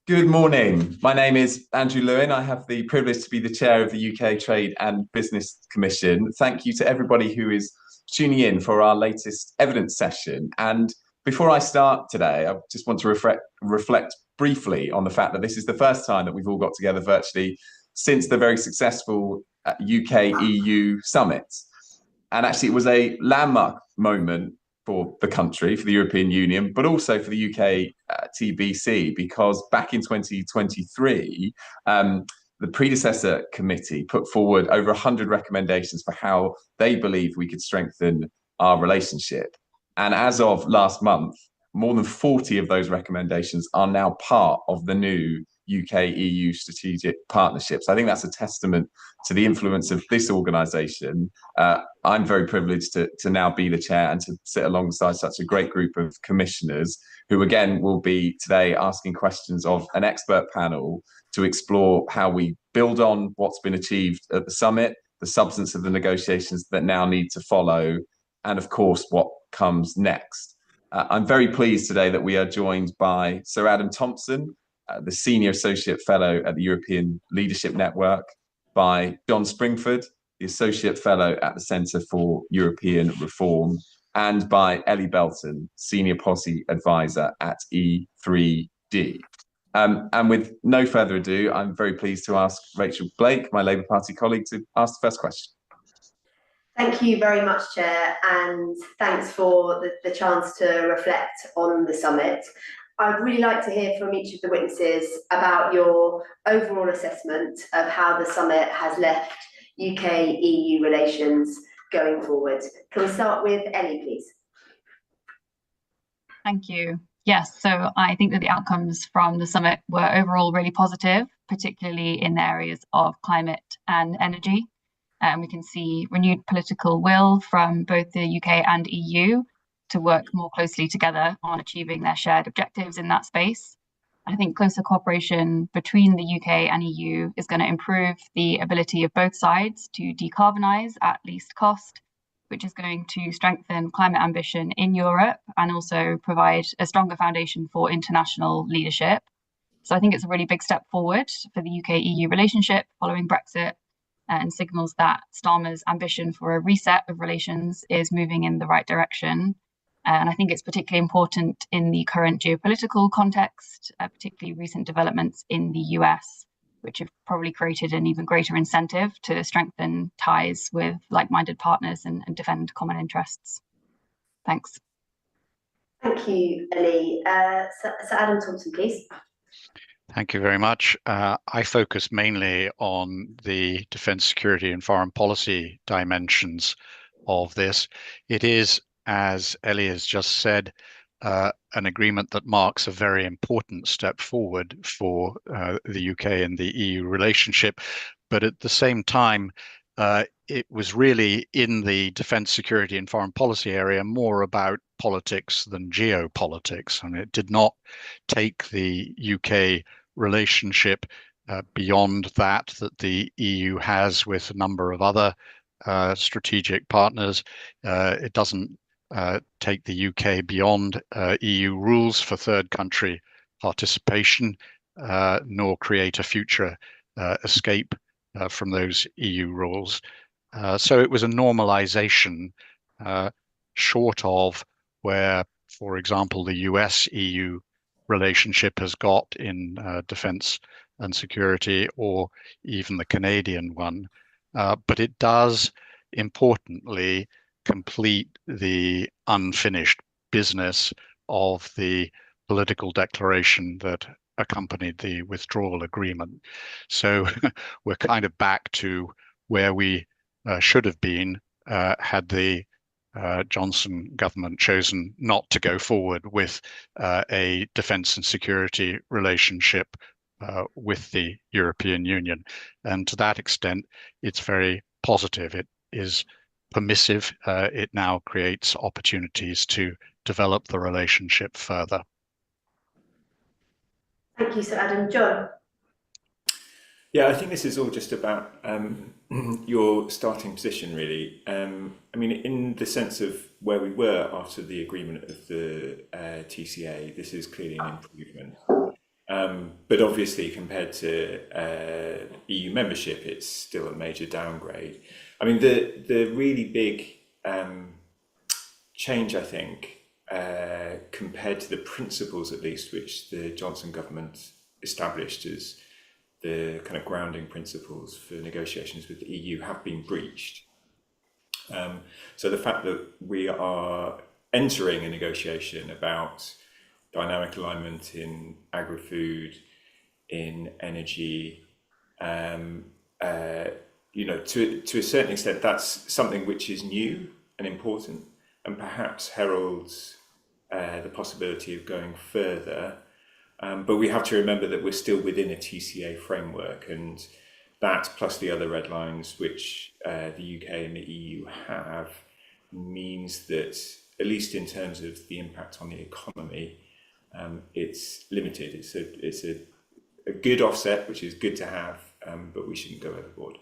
Good morning. My name is Andrew Lewin. I have the privilege to be the chair of the UK Trade and Business Commission. Thank you to everybody who is tuning in for our latest evidence session. And before I start today, I just want to reflect briefly on the fact that this is the first time that we've all got together virtually since the very successful UK EU summit. And actually, it was a landmark moment for the country, for the European Union, but also for the UK TBC, because back in 2023, the predecessor committee put forward over 100 recommendations for how they believe we could strengthen our relationship. And as of last month, more than 40 of those recommendations are now part of the new UK EU strategic partnerships. I think that's a testament to the influence of this organisation. I'm very privileged to now be the chair and to sit alongside such a great group of commissioners who, again, will be today asking questions of an expert panel to explore how we build on what's been achieved at the summit, the substance of the negotiations that now need to follow, and of course, what comes next. I'm very pleased today that we are joined by Sir Adam Thompson, the Senior Associate Fellow at the European Leadership Network, by John Springford, the Associate Fellow at the Centre for European Reform, and by Ellie Belton, Senior Policy Advisor at E3D. And with no further ado, I'm very pleased to ask Rachel Blake, my Labour Party colleague, to ask the first question. Thank you very much, Chair, and thanks for the chance to reflect on the summit. I'd really like to hear from each of the witnesses about your overall assessment of how the summit has left UK-EU relations going forward. Can we start with Ellie, please? Thank you. Yes, so I think that the outcomes from the summit were overall really positive, particularly in the areas of climate and energy. And we can see renewed political will from both the UK and EU to work more closely together on achieving their shared objectives in that space. I think closer cooperation between the UK and EU is going to improve the ability of both sides to decarbonise at least cost, which is going to strengthen climate ambition in Europe and also provide a stronger foundation for international leadership. So I think it's a really big step forward for the UK-EU relationship following Brexit, and signals that Starmer's ambition for a reset of relations is moving in the right direction. And I think it's particularly important in the current geopolitical context, particularly recent developments in the US, which have probably created an even greater incentive to strengthen ties with like-minded partners and defend common interests. Thanks. Thank you, Ellie. Sir Adam Thompson, please. Thank you very much. I focus mainly on the defence, security and foreign policy dimensions of this. It is, as Ellie has just said, an agreement that marks a very important step forward for the UK and the EU relationship. But at the same time, it was really in the defence, security and foreign policy area more about politics than geopolitics. And it did not take the UK relationship beyond that the EU has with a number of other strategic partners. It doesn't take the UK beyond EU rules for third country participation, nor create a future escape from those EU rules. So it was a normalization short of where, for example, the US-EU relationship has got in defence and security, or even the Canadian one. But it does, importantly, complete the unfinished business of the political declaration that accompanied the withdrawal agreement. So we're kind of back to where we should have been had the Johnson government chosen not to go forward with a defence and security relationship with the European Union. And to that extent, it's very positive. It is permissive. It now creates opportunities to develop the relationship further. Thank you, Sir Adam. John? Yeah, I think this is all just about your starting position, really. I mean, in the sense of where we were after the agreement of the TCA, this is clearly an improvement. But obviously, compared to EU membership, it's still a major downgrade. I mean, the really big change, I think, compared to the principles, at least, which the Johnson government established as the kind of grounding principles for negotiations with the EU, have been breached. So the fact that we are entering a negotiation about dynamic alignment in agri-food, in energy, you know, to a certain extent, that's something which is new and important, and perhaps heralds the possibility of going further. But we have to remember that we're still within a TCA framework, and that plus the other red lines which the UK and the EU have means that, at least in terms of the impact on the economy, it's limited. It's a good offset, which is good to have, but we shouldn't go overboard.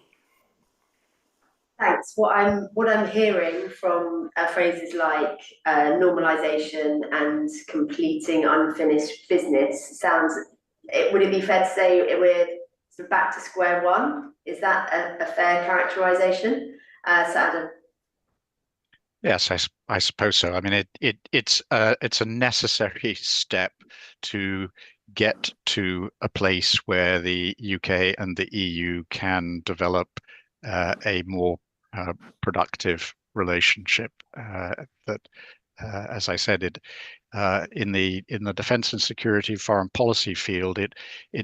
Thanks. What I'm hearing from phrases like normalisation and completing unfinished business sounds. Would it be fair to say we're sort of back to square one? Is that a fair characterisation, Adam? Yes, I suppose so. I mean, it's a necessary step to get to a place where the UK and the EU can develop a more productive relationship. That, as I said, in the defence and security foreign policy field, it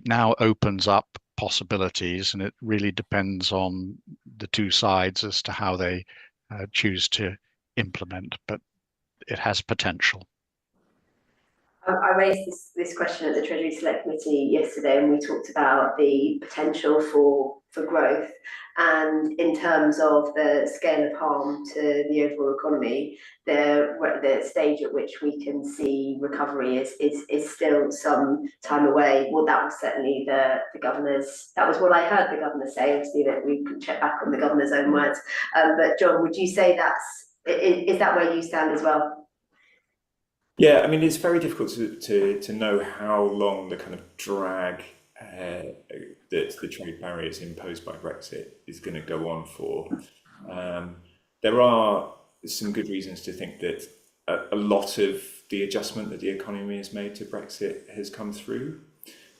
now opens up possibilities, and it really depends on the two sides as to how they choose to implement, but it has potential. I raised this question at the Treasury Select Committee yesterday, and we talked about the potential for growth, and in terms of the scale of harm to the overall economy, the stage at which we can see recovery is still some time away. Well, that was certainly the governor's. That was what I heard the governor say. Obviously, that we can check back on the governor's own words. But John, would you say is that where you stand as well? Yeah, I mean, it's very difficult to know how long the kind of drag that the trade barriers imposed by Brexit is going to go on for. There are some good reasons to think that a lot of the adjustment that the economy has made to Brexit has come through.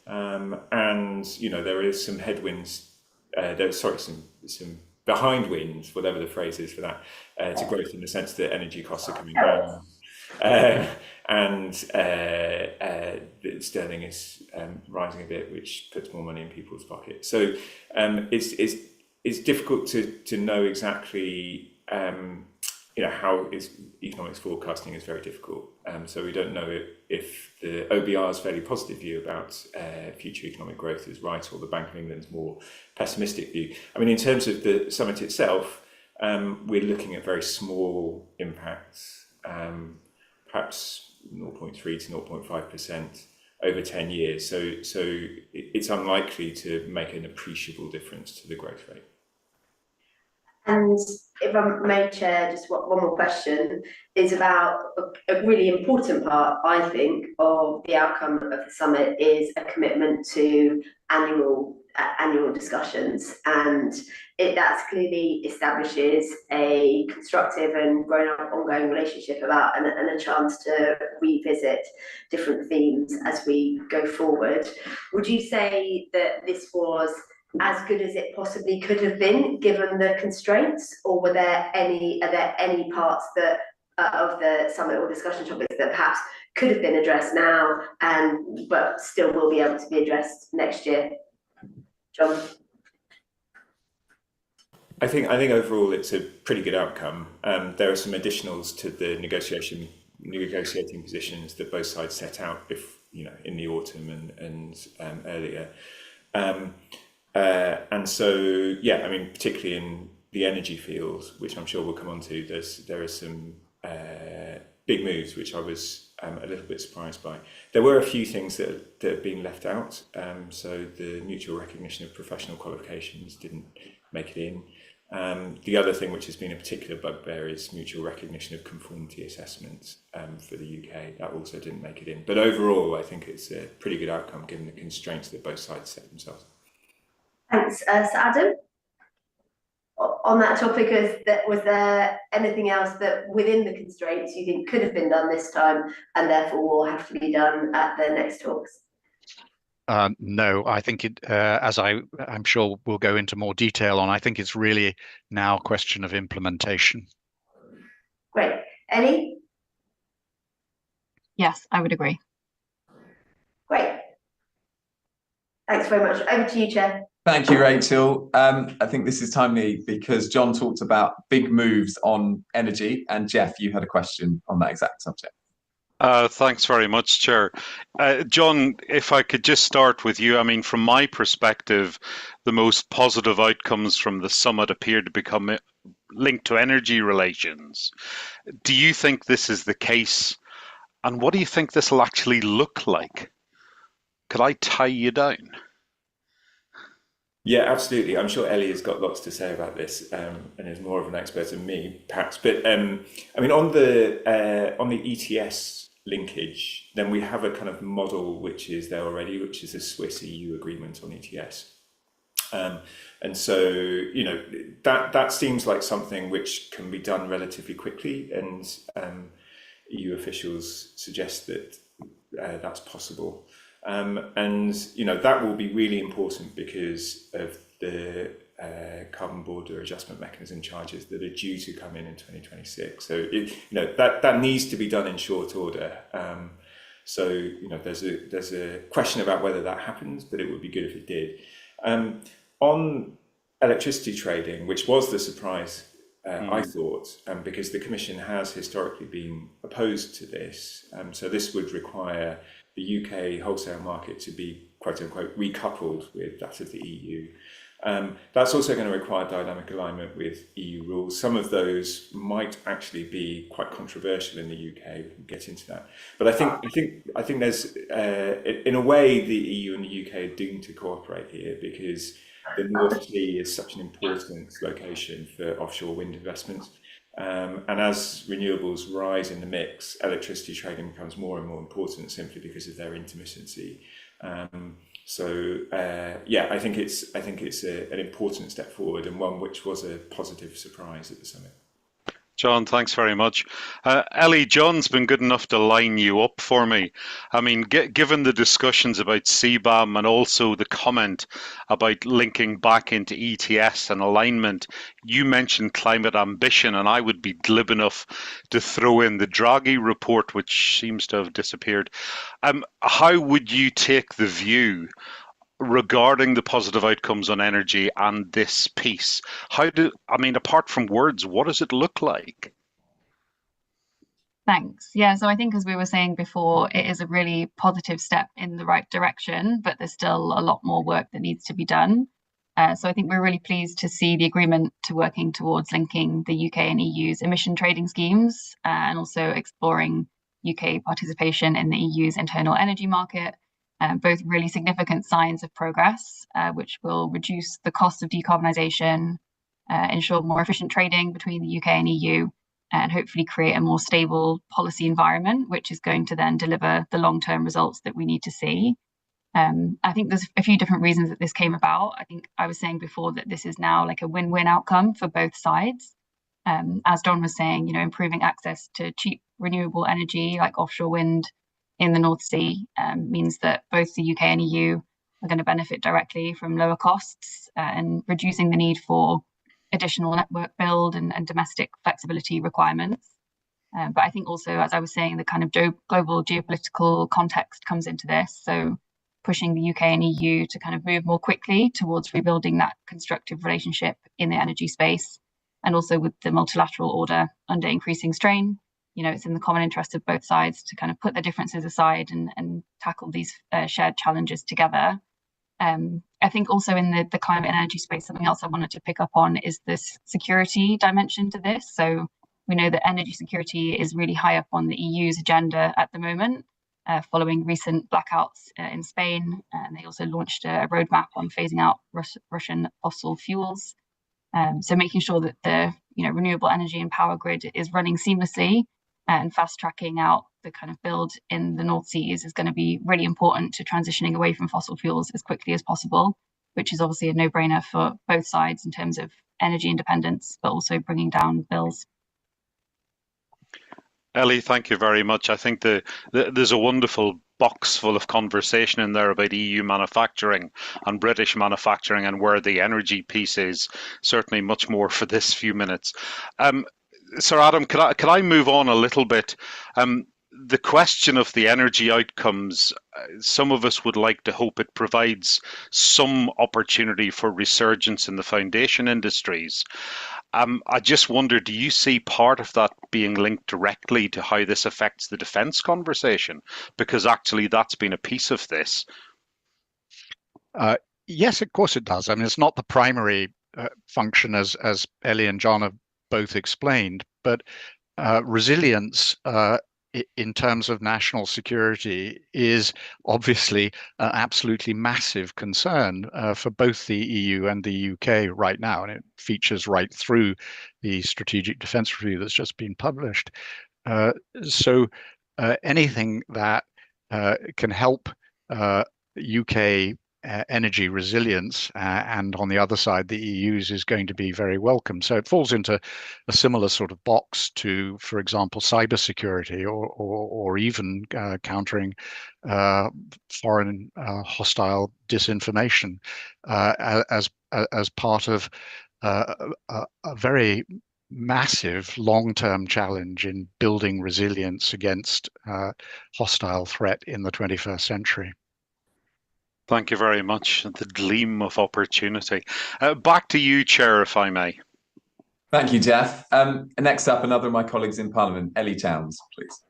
And, you know, there is some headwinds, some behind winds, whatever the phrase is for that, to growth, in the sense that energy costs are coming down. And sterling is rising a bit, which puts more money in people's pockets. So it's difficult to know exactly, you know, how economics forecasting is very difficult. So we don't know if the OBR's fairly positive view about future economic growth is right, or the Bank of England's more pessimistic view. I mean, in terms of the summit itself, we're looking at very small impacts. Perhaps 0.3 to 0.5% over 10 years. So it's unlikely to make an appreciable difference to the growth rate. And if I may, Chair, just one more question is about a really important part, I think, of the outcome of the summit is a commitment to annual discussions, and that clearly establishes a constructive and grown-up ongoing relationship about and a chance to revisit different themes as we go forward. Would you say that this was as good as it possibly could have been given the constraints, or are there any parts that of the summit or discussion topics that perhaps could have been addressed now but still will be able to be addressed next year? John? I think overall it's a pretty good outcome. There are some additionals to the negotiating positions that both sides set out, in the autumn and earlier. And so, yeah, I mean, particularly in the energy field, which I'm sure we'll come on to, there are some big moves which I was a little bit surprised by. There were a few things that have been left out. So the mutual recognition of professional qualifications didn't make it in. The other thing which has been a particular bugbear is mutual recognition of conformity assessments for the UK. That also didn't make it in. But overall, I think it's a pretty good outcome given the constraints that both sides set themselves. Thanks. So Adam, on that topic, was there anything else that within the constraints you think could have been done this time and therefore will have to be done at the next talks? No, I think it, as I'm sure we'll go into more detail on, I think it's really now a question of implementation. Great. Ellie? Yes, I would agree. Great. Thanks very much. Over to you, Chair. Thank you, Rachel. I think this is timely because John talked about big moves on energy, and Jeff, you had a question on that exact subject. Thanks very much, Chair. John, if I could just start with you. I mean, from my perspective, the most positive outcomes from the summit appear to become linked to energy relations. Do you think this is the case? And what do you think this will actually look like? Could I tie you down? Yeah, absolutely. I'm sure Ellie has got lots to say about this and is more of an expert than me, perhaps. But I mean, on the ETS linkage, then we have a kind of model which is there already, which is a Swiss EU agreement on ETS. And so, you know, that seems like something which can be done relatively quickly, and EU officials suggest that that's possible. And, you know, that will be really important because of the carbon border adjustment mechanism charges that are due to come in 2026. So, you know, that needs to be done in short order. So, you know, there's a question about whether that happens, but it would be good if it did. On electricity trading, which was the surprise, I thought, because the Commission has historically been opposed to this. So this would require the UK wholesale market to be, quote unquote, recoupled with that of the EU. That's also going to require dynamic alignment with EU rules. Some of those might actually be quite controversial in the UK. We can get into that. But I think there's, in a way, the EU and the UK are doomed to cooperate here because the North Sea is such an important location for offshore wind investments. And as renewables rise in the mix, electricity trading becomes more and more important simply because of their intermittency. Yeah, I think it's an important step forward and one which was a positive surprise at the summit. John, thanks very much. Ellie, John's been good enough to line you up for me. I mean, given the discussions about CBAM and also the comment about linking back into ETS and alignment, you mentioned climate ambition, and I would be glib enough to throw in the Draghi report, which seems to have disappeared. How would you take the view regarding the positive outcomes on energy and this piece? Apart from words, what does it look like? Thanks. Yeah, so I think as we were saying before, it is a really positive step in the right direction, but there's still a lot more work that needs to be done. So I think we're really pleased to see the agreement to working towards linking the UK and EU's emission trading schemes and also exploring UK participation in the EU's internal energy market. Both really significant signs of progress, which will reduce the cost of decarbonisation, ensure more efficient trading between the UK and EU, and hopefully create a more stable policy environment, which is going to then deliver the long-term results that we need to see. I think there's a few different reasons that this came about. I think I was saying before that this is now like a win-win outcome for both sides. As Don was saying, you know, improving access to cheap renewable energy like offshore wind in the North Sea means that both the UK and EU are going to benefit directly from lower costs and reducing the need for additional network build and domestic flexibility requirements. But I think also, as I was saying, the kind of global geopolitical context comes into this. So pushing the UK and EU to kind of move more quickly towards rebuilding that constructive relationship in the energy space, and also with the multilateral order under increasing strain. You know, it's in the common interest of both sides to kind of put their differences aside and tackle these shared challenges together. I think also in the climate and energy space, something else I wanted to pick up on is this security dimension to this. So we know that energy security is really high up on the EU's agenda at the moment, following recent blackouts in Spain. And they also launched a roadmap on phasing out Russian fossil fuels. So making sure that the renewable energy and power grid is running seamlessly and fast tracking out the kind of build in the North Seas is going to be really important to transitioning away from fossil fuels as quickly as possible, which is obviously a no-brainer for both sides in terms of energy independence, but also bringing down bills. Ellie, thank you very much. I think there's a wonderful box full of conversation in there about EU manufacturing and British manufacturing and where the energy piece is. Certainly much more for this few minutes. Sir Adam, could I move on a little bit? The question of the energy outcomes, some of us would like to hope it provides some opportunity for resurgence in the foundation industries. I just wonder, do you see part of that being linked directly to how this affects the defence conversation? Because actually that's been a piece of this. Yes, of course it does. I mean, it's not the primary function as Ellie and John have both explained, but resilience in terms of national security is obviously an absolutely massive concern for both the EU and the UK right now, and it features right through the Strategic Defence Review that's just been published. So anything that can help UK energy resilience and on the other side the EU's is going to be very welcome. So it falls into a similar sort of box to, for example, cybersecurity or even countering foreign hostile disinformation as part of a very massive long-term challenge in building resilience against hostile threat in the 21st century. Thank you very much. The gleam of opportunity. Back to you, Chair, if I may. Thank you, Jeff. Next up, another of my colleagues in Parliament, Ellie Towns, please.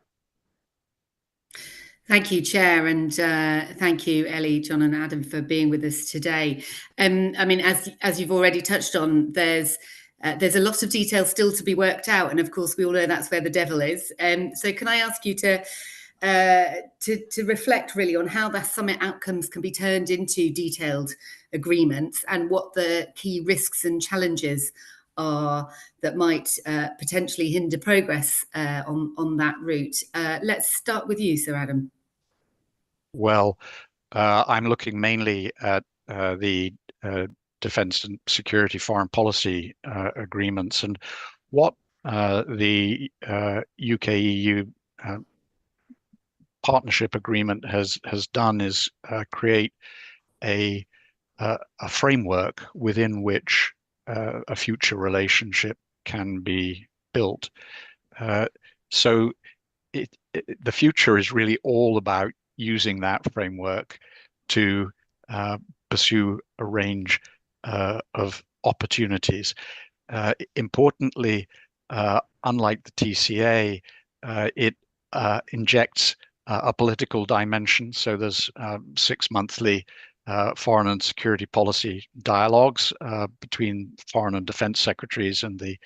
Thank you, Chair, and thank you, Ellie, John and Adam, for being with us today. I mean, as you've already touched on, there's a lot of detail still to be worked out, and of course, we all know that's where the devil is. So can I ask you to reflect really on how the summit outcomes can be turned into detailed agreements and what the key risks and challenges are that might potentially hinder progress on that route. Let's start with you, Sir Adam. Well, I'm looking mainly at the defence and security foreign policy agreements, and what the UK-EU partnership agreement has done is create a framework within which a future relationship can be built. So the future is really all about using that framework to pursue a range of opportunities. Importantly, unlike the TCA, it injects a political dimension. So there's 6 monthly foreign and security policy dialogues between foreign and defense secretaries and the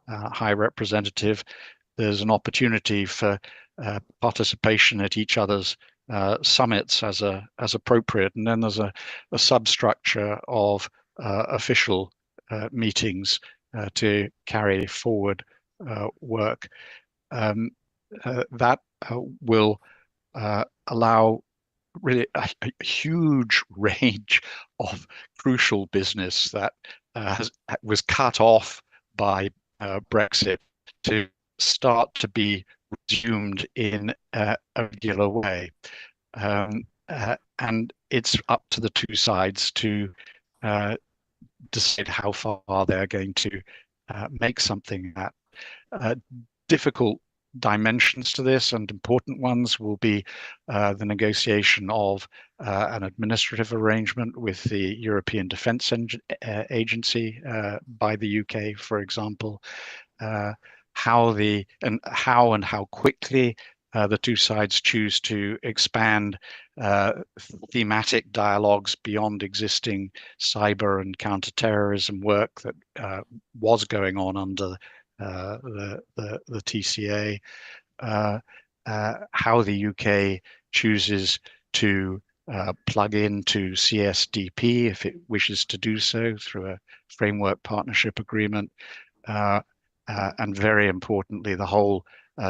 High Representative. There's an opportunity for participation at each other's summits as appropriate, and then there's a substructure of official meetings to carry forward work. That will allow really a huge range of crucial business that was cut off by Brexit to start to be resumed in a regular way. And it's up to the two sides to decide how far they're going to make something that difficult dimensions to this, and important ones will be the negotiation of an administrative arrangement with the European Defence Agency by the UK, for example, how and how quickly the two sides choose to expand thematic dialogues beyond existing cyber and counterterrorism work that was going on under the TCA, how the UK chooses to plug into CSDP if it wishes to do so through a framework partnership agreement. And very importantly, the whole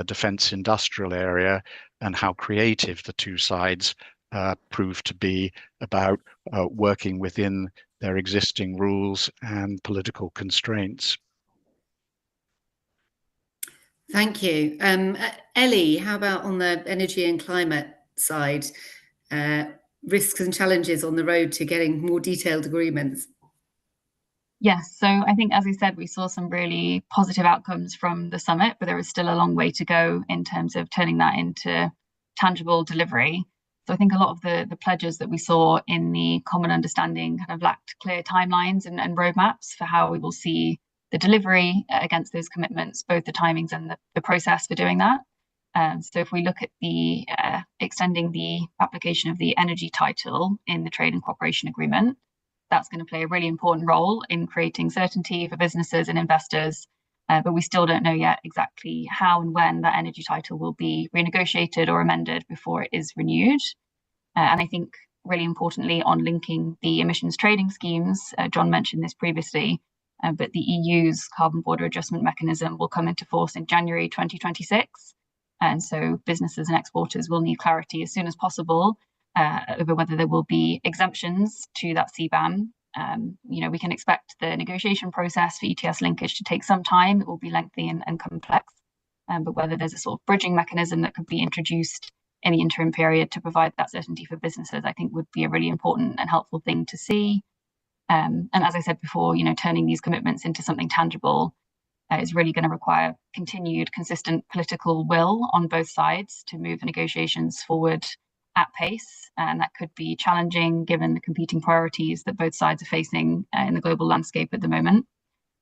defence industrial area and how creative the two sides prove to be about working within their existing rules and political constraints. Thank you. Ellie, how about on the energy and climate side, risks and challenges on the road to getting more detailed agreements? Yes, so I think, as I said, we saw some really positive outcomes from the summit, but there is still a long way to go in terms of turning that into tangible delivery. So I think a lot of the pledges that we saw in the common understanding kind of lacked clear timelines and roadmaps for how we will see the delivery against those commitments, both the timings and the process for doing that. So if we look at the extending the application of the energy title in the trade and cooperation agreement, that's going to play a really important role in creating certainty for businesses and investors. But we still don't know yet exactly how and when that energy title will be renegotiated or amended before it is renewed. And I think really importantly on linking the emissions trading schemes, John mentioned this previously, but the EU's carbon border adjustment mechanism will come into force in January 2026. And so businesses and exporters will need clarity as soon as possible over whether there will be exemptions to that CBAM. We can expect the negotiation process for ETS linkage to take some time. It will be lengthy and complex, but whether there's a sort of bridging mechanism that could be introduced in the interim period to provide that certainty for businesses, I think would be a really important and helpful thing to see. And as I said before, turning these commitments into something tangible is really going to require continued, consistent political will on both sides to move the negotiations forward at pace. And that could be challenging given the competing priorities that both sides are facing in the global landscape at the moment.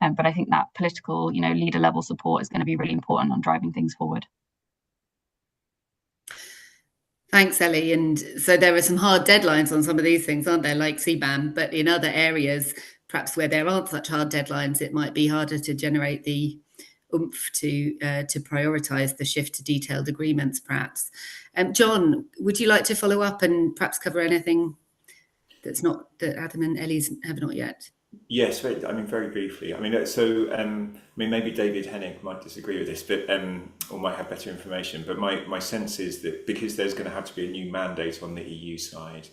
But I think that political, leader level support is going to be really important on driving things forward. Thanks, Ellie. And so there are some hard deadlines on some of these things, aren't there, like CBAM? But in other areas, perhaps where there aren't such hard deadlines, it might be harder to generate the oomph to prioritise the shift to detailed agreements, perhaps. John, would you like to follow up and perhaps cover anything that Adam and Ellie's have not yet? Yes, very briefly. Maybe David Hennig might disagree with this, but or might have better information. But my sense is that because there's going to have to be a new mandate on the EU side,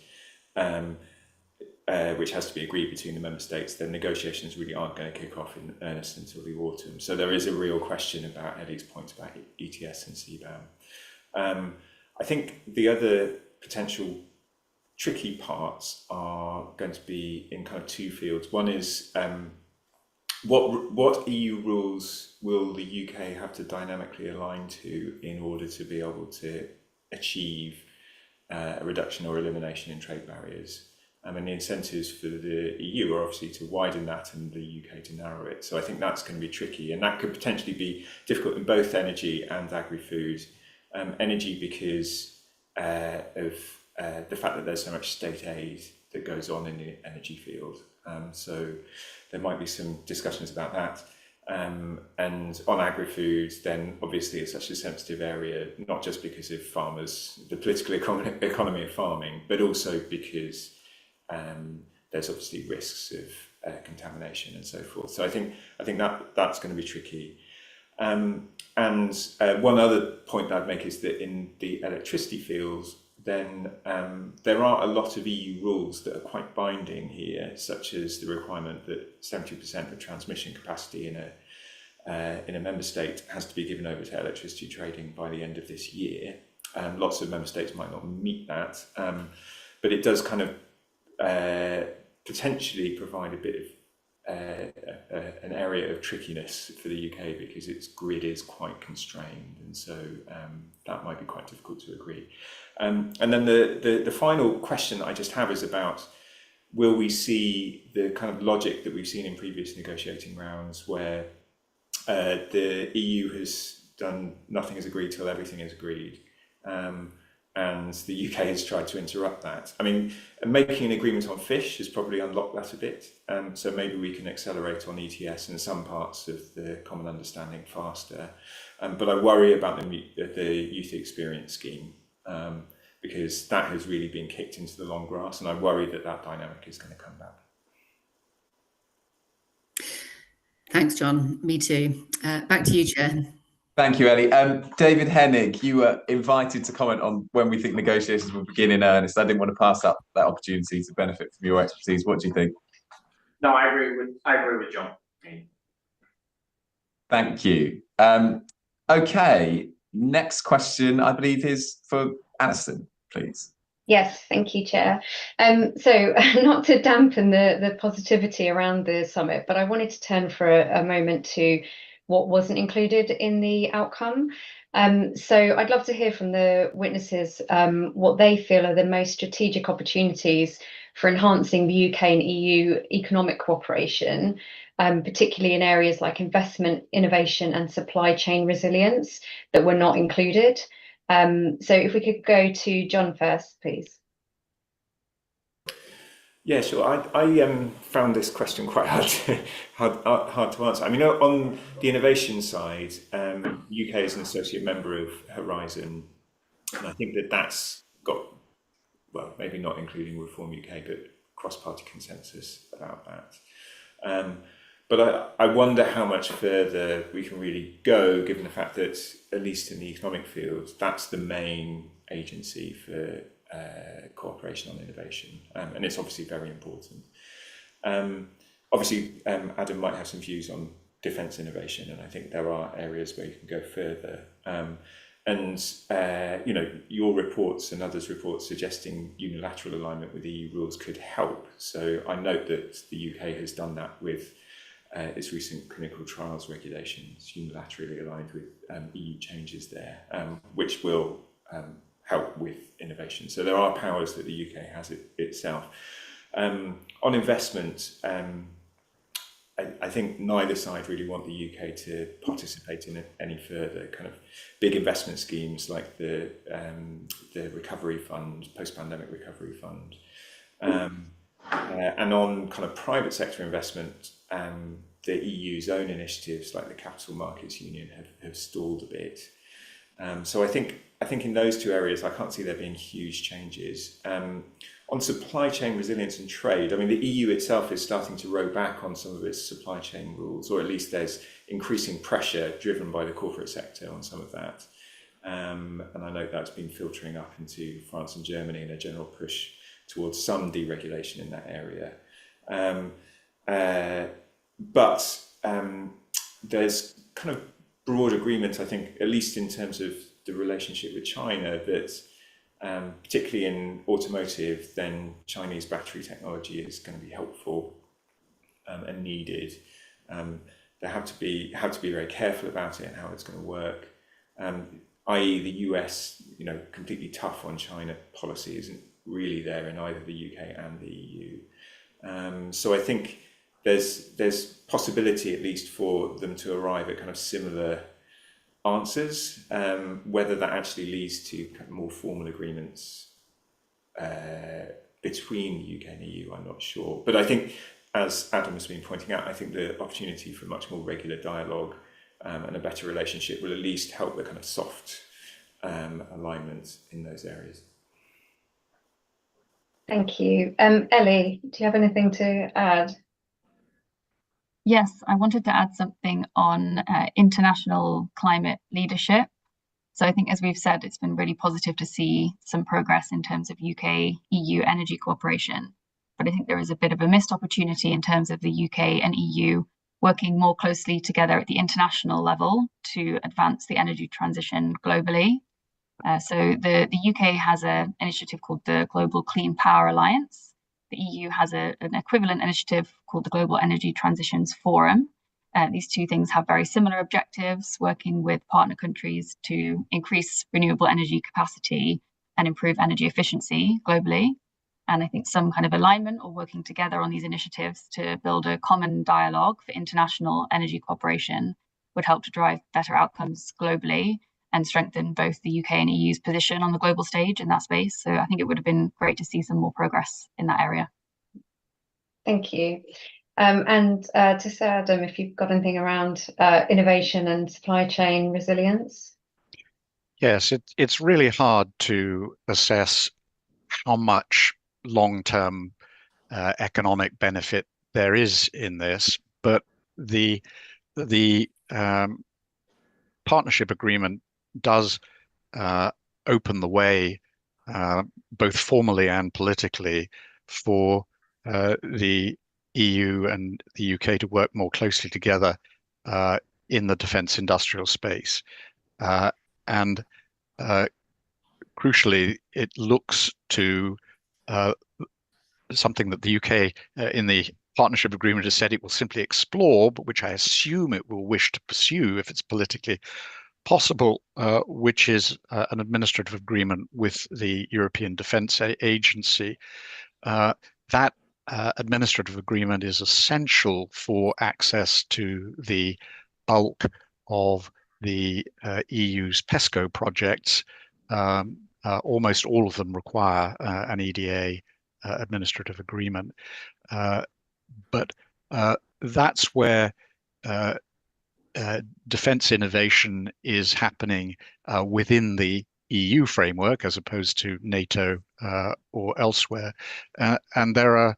which has to be agreed between the member states, then negotiations really aren't going to kick off in earnest until the autumn. So there is a real question about Ellie's point about ETS and CBAM. I think the other potential tricky parts are going to be in kind of two fields. One is what EU rules will the UK have to dynamically align to in order to be able to achieve a reduction or elimination in trade barriers. And the incentives for the EU are obviously to widen that and the UK to narrow it. So I think that's going to be tricky, and that could potentially be difficult in both energy and agri-food. Energy because of the fact that there's so much state aid that goes on in the energy field. So there might be some discussions about that. And on agri-food, then obviously it's such a sensitive area, not just because of farmers, the political economy of farming, but also because there's obviously risks of contamination and so forth. So I think that's going to be tricky. And one other point that I'd make is that in the electricity fields, then there are a lot of EU rules that are quite binding here, such as the requirement that 70% of transmission capacity in a member state has to be given over to electricity trading by the end of this year. Lots of member states might not meet that, but it does kind of potentially provide a bit of an area of trickiness for the UK because its grid is quite constrained, and so that might be quite difficult to agree. And then the final question I just have is about, will we see the kind of logic that we've seen in previous negotiating rounds where the EU has done nothing is agreed till everything is agreed, and the UK has tried to interrupt that. I mean, making an agreement on fish has probably unlocked that a bit, so maybe we can accelerate on ETS in some parts of the common understanding faster. But I worry about the youth experience scheme, because that has really been kicked into the long grass, and I worry that that dynamic is going to come back. Thanks, John. Me too. Back to you, Chair. Thank you, Ellie. David Hennig, you were invited to comment on when we think negotiations will begin in earnest. I didn't want to pass up that opportunity to benefit from your expertise. What do you think? No, I agree with John. Thank you. Okay, next question, I believe, is for Alison, please. Yes, thank you, Chair. So not to dampen the positivity around the summit, but I wanted to turn for a moment to what wasn't included in the outcome. So I'd love to hear from the witnesses what they feel are the most strategic opportunities for enhancing the UK and EU economic cooperation, particularly in areas like investment, innovation and supply chain resilience that were not included. So if we could go to John first, please. Yeah, sure. I found this question quite hard to answer. I mean, on the innovation side, UK is an associate member of Horizon, and I think that that's got, well, maybe not including Reform UK, but cross-party consensus about that. But I wonder how much further we can really go, given the fact that, at least in the economic field, that's the main agency for cooperation on innovation, and it's obviously very important. Obviously, Adam might have some views on defence innovation, and I think there are areas where you can go further. You know, your reports and others' reports suggesting unilateral alignment with EU rules could help. So I note that the UK has done that with its recent clinical trials regulations, unilaterally aligned with EU changes there, which will help with innovation. So there are powers that the UK has itself. On investment, I think neither side really want the UK to participate in any further kind of big investment schemes like the recovery fund, post-pandemic recovery fund. And on kind of private sector investment, the EU's own initiatives like the Capital Markets Union have stalled a bit. So I think in those two areas, I can't see there being huge changes. On supply chain resilience and trade, I mean, the EU itself is starting to row back on some of its supply chain rules, or at least there's increasing pressure driven by the corporate sector on some of that. And I know that's been filtering up into France and Germany in a general push towards some deregulation in that area. But there's kind of broad agreement, I think, at least in terms of the relationship with China, that particularly in automotive, then Chinese battery technology is going to be helpful and needed. They have to be very careful about it and how it's going to work. I.e., the US, you know, completely tough on China policy isn't really there in either the UK and the EU. So I think there's possibility, at least, for them to arrive at kind of similar answers. Whether that actually leads to kind of more formal agreements between the UK and EU, I'm not sure. But I think, as Adam has been pointing out, I think the opportunity for much more regular dialogue and a better relationship will at least help the kind of soft alignment in those areas. Thank you. Ellie, do you have anything to add? Yes, I wanted to add something on international climate leadership. So I think, as we've said, it's been really positive to see some progress in terms of UK-EU energy cooperation. But I think there is a bit of a missed opportunity in terms of the UK and EU working more closely together at the international level to advance the energy transition globally. So the UK has an initiative called the Global Clean Power Alliance. The EU has an equivalent initiative called the Global Energy Transitions Forum. These two things have very similar objectives, working with partner countries to increase renewable energy capacity and improve energy efficiency globally. And I think some kind of alignment or working together on these initiatives to build a common dialogue for international energy cooperation would help to drive better outcomes globally and strengthen both the UK and EU's position on the global stage in that space. So I think it would have been great to see some more progress in that area. Thank you. And to say, Adam, if you've got anything around innovation and supply chain resilience. Yes, it's really hard to assess how much long-term economic benefit there is in this, but the partnership agreement does open the way, both formally and politically, for the EU and the UK to work more closely together in the defence industrial space. And crucially, it looks to something that the UK in the partnership agreement has said it will simply explore, but which I assume it will wish to pursue if it's politically possible, which is an administrative agreement with the European Defence Agency. That administrative agreement is essential for access to the bulk of the EU's PESCO projects. Almost all of them require an EDA administrative agreement. But that's where defense innovation is happening within the EU framework as opposed to NATO or elsewhere. And there are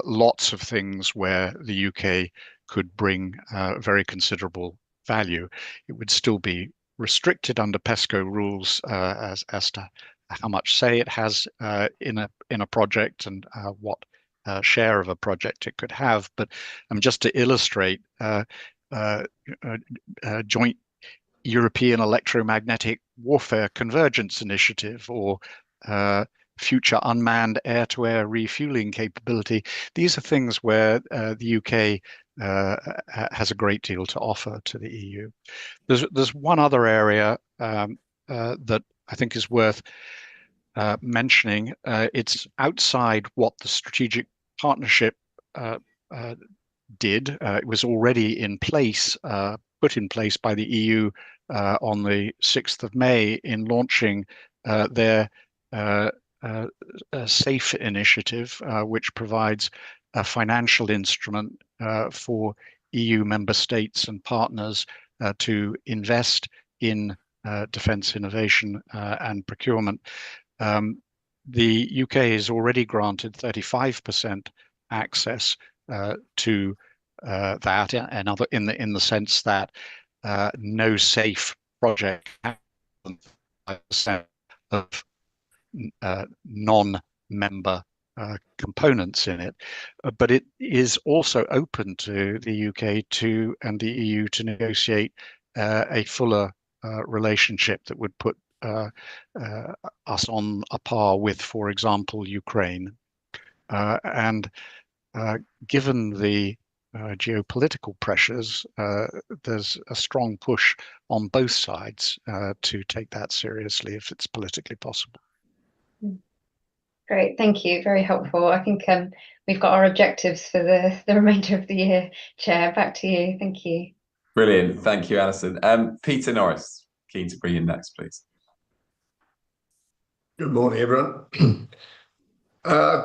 lots of things where the UK could bring very considerable value. It would still be restricted under PESCO rules as to how much say it has in a project and what share of a project it could have. But just to illustrate, joint European electromagnetic warfare convergence initiative or future unmanned air-to-air refueling capability. These are things where the UK has a great deal to offer to the EU. There's one other area that I think is worth mentioning. It's outside what the strategic partnership did. It was already in place, put in place by the EU on the 6th of May in launching their SAFE initiative, which provides a financial instrument for EU member states and partners to invest in defence innovation and procurement. The UK is already granted 35% access to that, and other in the sense that no SAFE project has 5% of non-member components in it, but it is also open to the UK and the EU to negotiate a fuller relationship that would put us on a par with, for example, Ukraine. And given the geopolitical pressures, there's a strong push on both sides to take that seriously if it's politically possible. Great, thank you. Very helpful. I think we've got our objectives for the remainder of the year. Chair, back to you. Thank you. Brilliant. Thank you, Alison. Peter Norris, keen to bring in next, please. Good morning, everyone.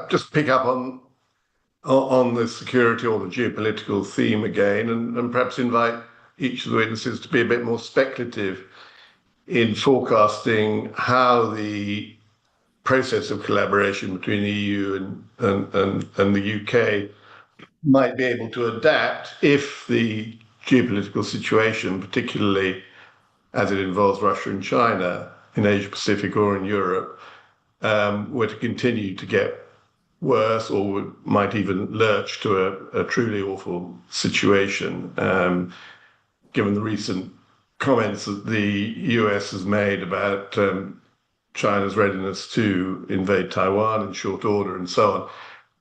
Just pick up on the security or the geopolitical theme again, and perhaps invite each of the witnesses to be a bit more speculative in forecasting how the process of collaboration between the EU and the UK might be able to adapt if the geopolitical situation, particularly as it involves Russia and China in Asia Pacific or in Europe, were to continue to get worse or might even lurch to a truly awful situation, given the recent comments that the US has made about China's readiness to invade Taiwan in short order and so on.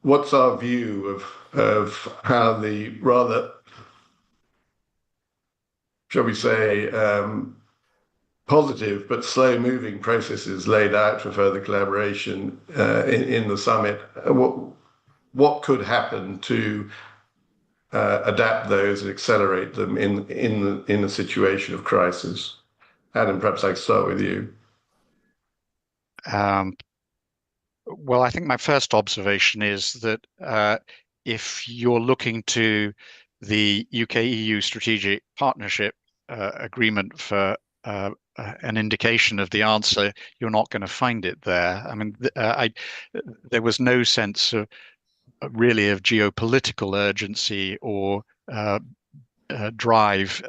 What's our view of how the rather, shall we say, positive but slow-moving processes laid out for further collaboration in the summit? What could happen to adapt those and accelerate them in a situation of crisis? Adam, perhaps I could start with you. Well, I think my first observation is that if you're looking to the UK-EU strategic partnership agreement for an indication of the answer, you're not going to find it there. I mean, there was no sense of really of geopolitical urgency or drive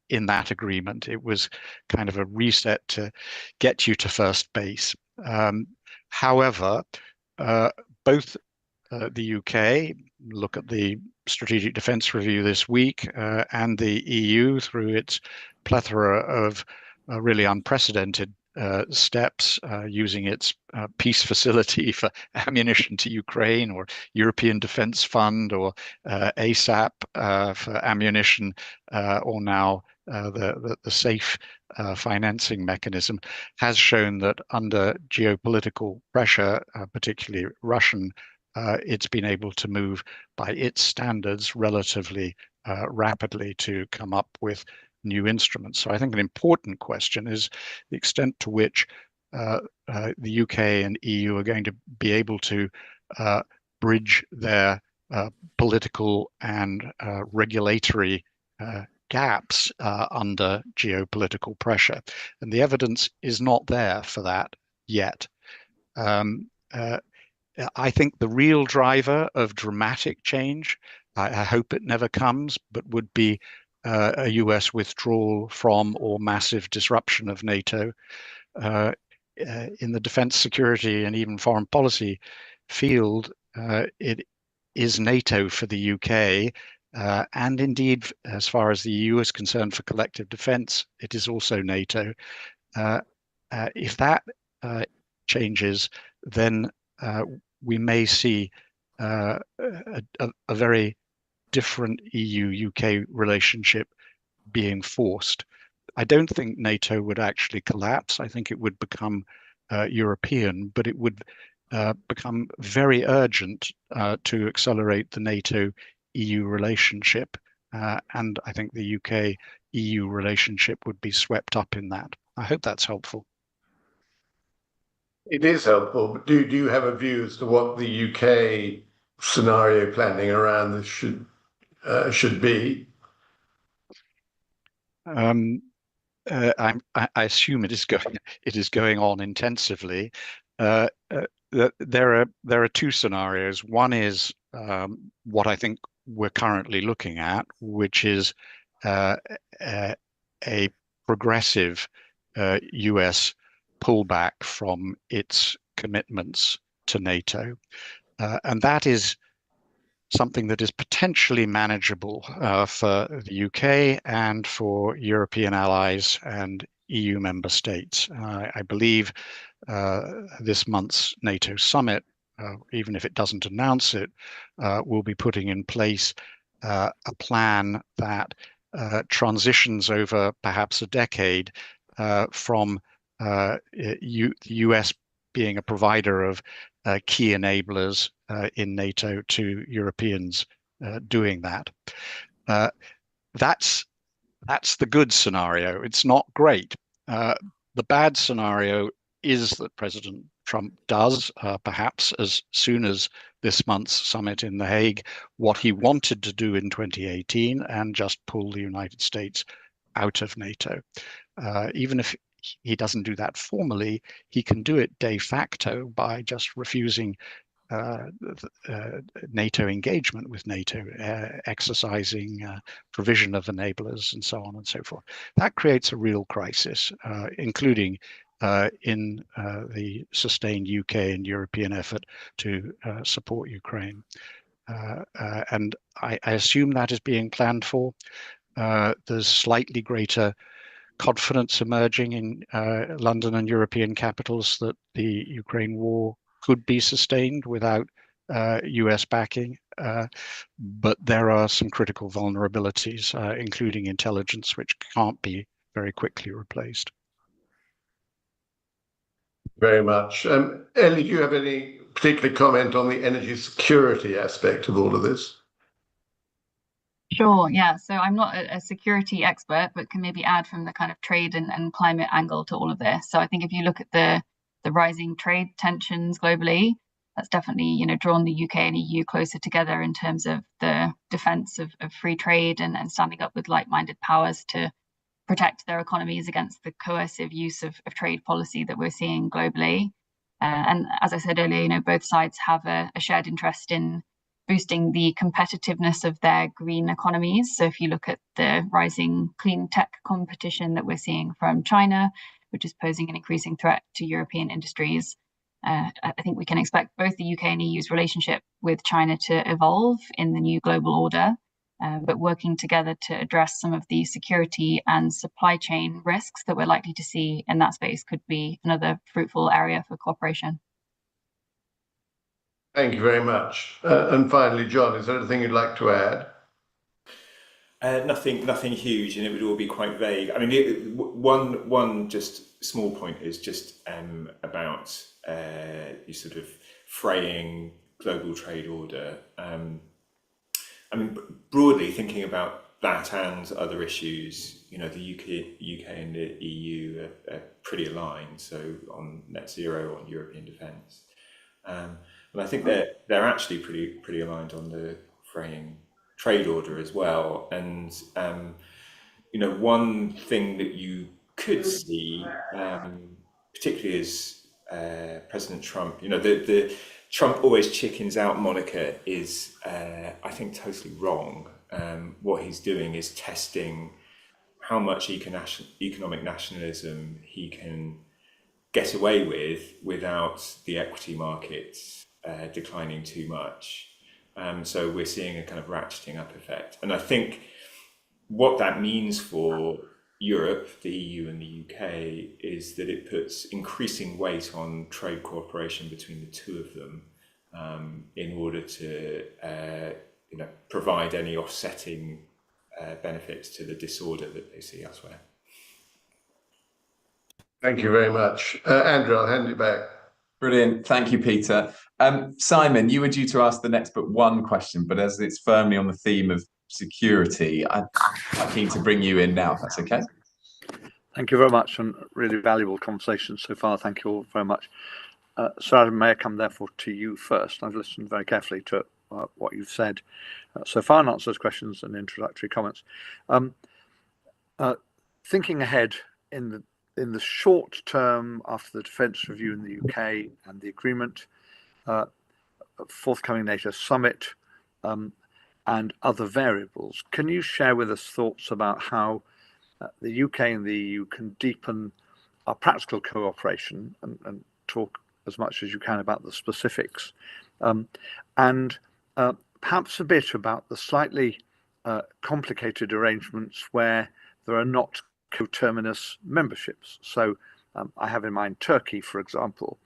in that agreement. It was kind of a reset to get you to first base. However, both the UK, look at the Strategic Defence Review this week, and the EU through its plethora of really unprecedented steps, using its peace facility for ammunition to Ukraine, or European Defence Fund, or ASAP for ammunition, or now the safe financing mechanism, has shown that under geopolitical pressure, particularly Russian, it's been able to move by its standards relatively rapidly to come up with new instruments. So I think an important question is the extent to which the UK and EU are going to be able to bridge their political and regulatory gaps under geopolitical pressure. And the evidence is not there for that yet. I think the real driver of dramatic change, I hope it never comes, but would be a US withdrawal from or massive disruption of NATO. In the defense, security, and even foreign policy field, it is NATO for the UK, and indeed, as far as the EU is concerned, for collective defense, it is also NATO. If that changes, then we may see a very different EU-UK relationship being forced. I don't think NATO would actually collapse. I think it would become European, but it would become very urgent to accelerate the NATO-EU relationship. And I think the UK-EU relationship would be swept up in that. I hope that's helpful. It is helpful, but do you have a view as to what the UK scenario planning around this should be? I assume it is going on intensively. There are two scenarios. One is what I think we're currently looking at, which is a progressive US pullback from its commitments to NATO, and that is something that is potentially manageable for the UK and for European allies and EU member states. I believe this month's NATO summit, even if it doesn't announce it, will be putting in place a plan that transitions over perhaps a decade from the US being a provider of key enablers in NATO to Europeans doing that. That's the good scenario. It's not great. The bad scenario is that President Trump does, perhaps as soon as this month's summit in The Hague, what he wanted to do in 2018 and just pull the United States out of NATO. Even if he doesn't do that formally, he can do it de facto by just refusing NATO engagement with NATO, exercising provision of enablers and so on and so forth. That creates a real crisis, including in the sustained UK and European effort to support Ukraine. And I assume that is being planned for. There's slightly greater confidence emerging in London and European capitals that the Ukraine war could be sustained without US backing. But there are some critical vulnerabilities, including intelligence, which can't be very quickly replaced. Very much. Ellie, do you have any particular comment on the energy security aspect of all of this? Sure, yeah. So I'm not a security expert, but can maybe add from the kind of trade and climate angle to all of this. So I think if you look at the rising trade tensions globally, that's definitely, drawn the UK and EU closer together in terms of the defense of free trade and standing up with like-minded powers to protect their economies against the coercive use of trade policy that we're seeing globally. And as I said earlier, both sides have a shared interest in boosting the competitiveness of their green economies. So if you look at the rising clean tech competition that we're seeing from China, which is posing an increasing threat to European industries, I think we can expect both the UK and EU's relationship with China to evolve in the new global order, but working together to address some of the security and supply chain risks that we're likely to see in that space could be another fruitful area for cooperation. Thank you very much. And finally, John, is there anything you'd like to add? Nothing huge, and it would all be quite vague. I mean, one just small point is just about you sort of fraying global trade order. I mean, broadly thinking about that and other issues, the UK and the EU are pretty aligned. So on net zero, on European defence, and I think they're actually pretty aligned on the fraying trade order as well. And one thing that you could see, particularly as President Trump, the Trump always chickens out moniker is, I think, totally wrong. What he's doing is testing how much economic nationalism he can get away with without the equity markets declining too much. So we're seeing a kind of ratcheting up effect. And I think what that means for Europe, the EU and the UK, is that it puts increasing weight on trade cooperation between the two of them in order to provide any offsetting benefits to the disorder that they see elsewhere. Thank you very much. Andrew, I'll hand it back. Brilliant. Thank you, Peter. Simon, you were due to ask the next but one question, but as it's firmly on the theme of security, I'm keen to bring you in now, if that's okay. Thank you very much, and really valuable conversation so far. Thank you all very much. So may I come therefore to you first? I've listened very carefully to what you've said so far and answered those questions and introductory comments. Thinking ahead in the short term after the defence review in the UK and the agreement, forthcoming NATO summit, and other variables, can you share with us thoughts about how the UK and the EU can deepen our practical cooperation and talk as much as you can about the specifics, and perhaps a bit about the slightly complicated arrangements where there are not coterminous memberships. So I have in mind Turkey, for example,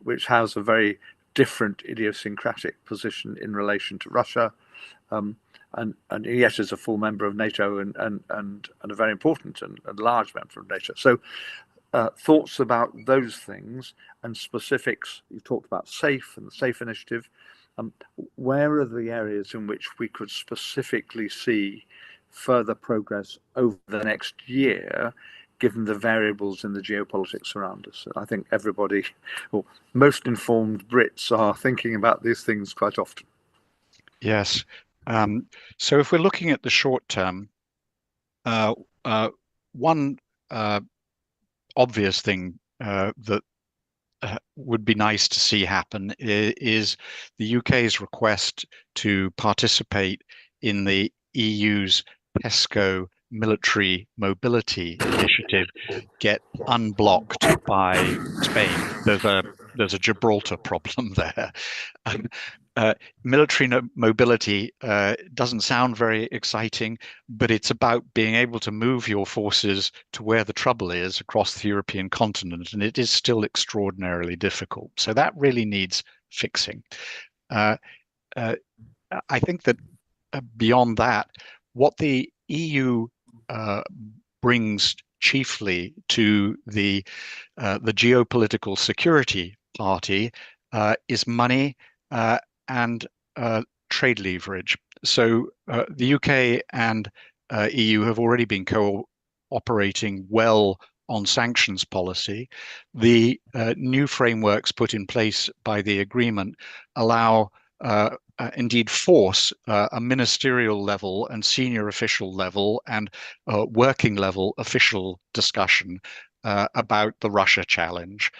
which has a very different idiosyncratic position in relation to Russia, and yet is a full member of NATO and a very important and large member of NATO. So thoughts about those things and specifics. You talked about SAFE and the SAFE initiative. Where are the areas in which we could specifically see further progress over the next year, given the variables in the geopolitics around us? And I think everybody, or most informed Brits, are thinking about these things quite often. Yes. So if we're looking at the short term, one obvious thing that would be nice to see happen is the UK's request to participate in the EU's PESCO military mobility initiative get unblocked by Spain. There's a Gibraltar problem there. Military mobility doesn't sound very exciting, but it's about being able to move your forces to where the trouble is across the European continent, and it is still extraordinarily difficult. So that really needs fixing. I think that beyond that, what the EU brings chiefly to the geopolitical security party is money and trade leverage. So the UK and EU have already been cooperating well on sanctions policy. The new frameworks put in place by the agreement allow indeed force a ministerial level and senior official level and working level official discussion about the Russia challenge,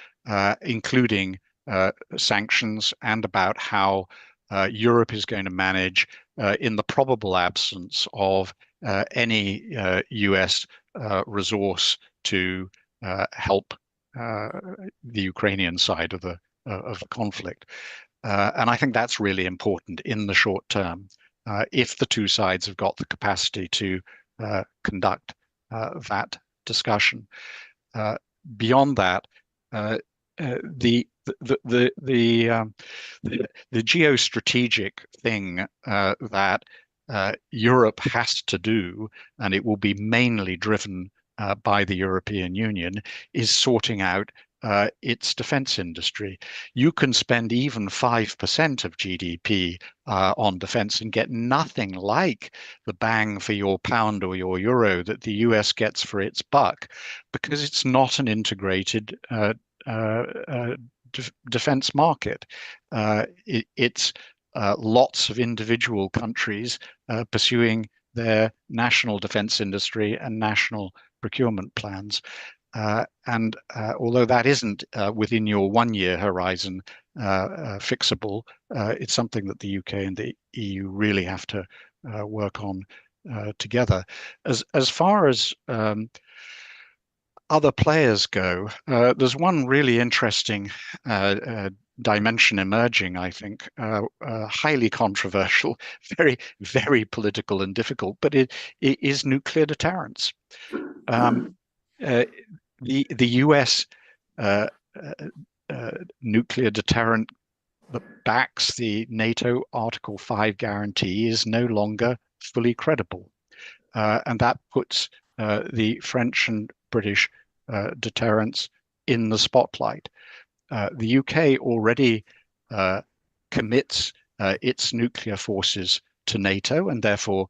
including sanctions, and about how Europe is going to manage in the probable absence of any US resource to help the Ukrainian side of the conflict. And I think that's really important in the short term, if the two sides have got the capacity to conduct that discussion. Beyond that, the geostrategic thing that Europe has to do, and it will be mainly driven by the European Union, is sorting out its defense industry. You can spend even 5% of GDP on defense and get nothing like the bang for your pound or your euro that the US gets for its buck, because it's not an integrated defense market. It's lots of individual countries pursuing their national defense industry and national procurement plans. And although that isn't within your 1 year horizon fixable, it's something that the UK and the EU really have to work on together. As far as other players go, there's one really interesting dimension emerging, I think, highly controversial, very, very political and difficult, but it is nuclear deterrence. The US nuclear deterrent that backs the NATO Article 5 guarantee is no longer fully credible. And that puts the French and British deterrents in the spotlight. The UK already commits its nuclear forces to NATO, and therefore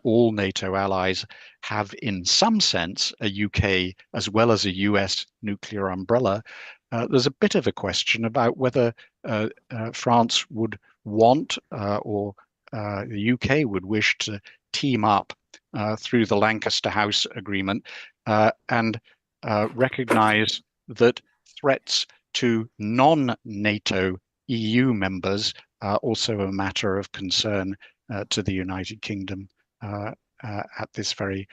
all NATO allies have, in some sense, a UK as well as a US nuclear umbrella. There's a bit of a question about whether France would want or the UK would wish to team up through the Lancaster House Agreement and recognize that threats to non-NATO EU members are also a matter of concern to the United Kingdom at this very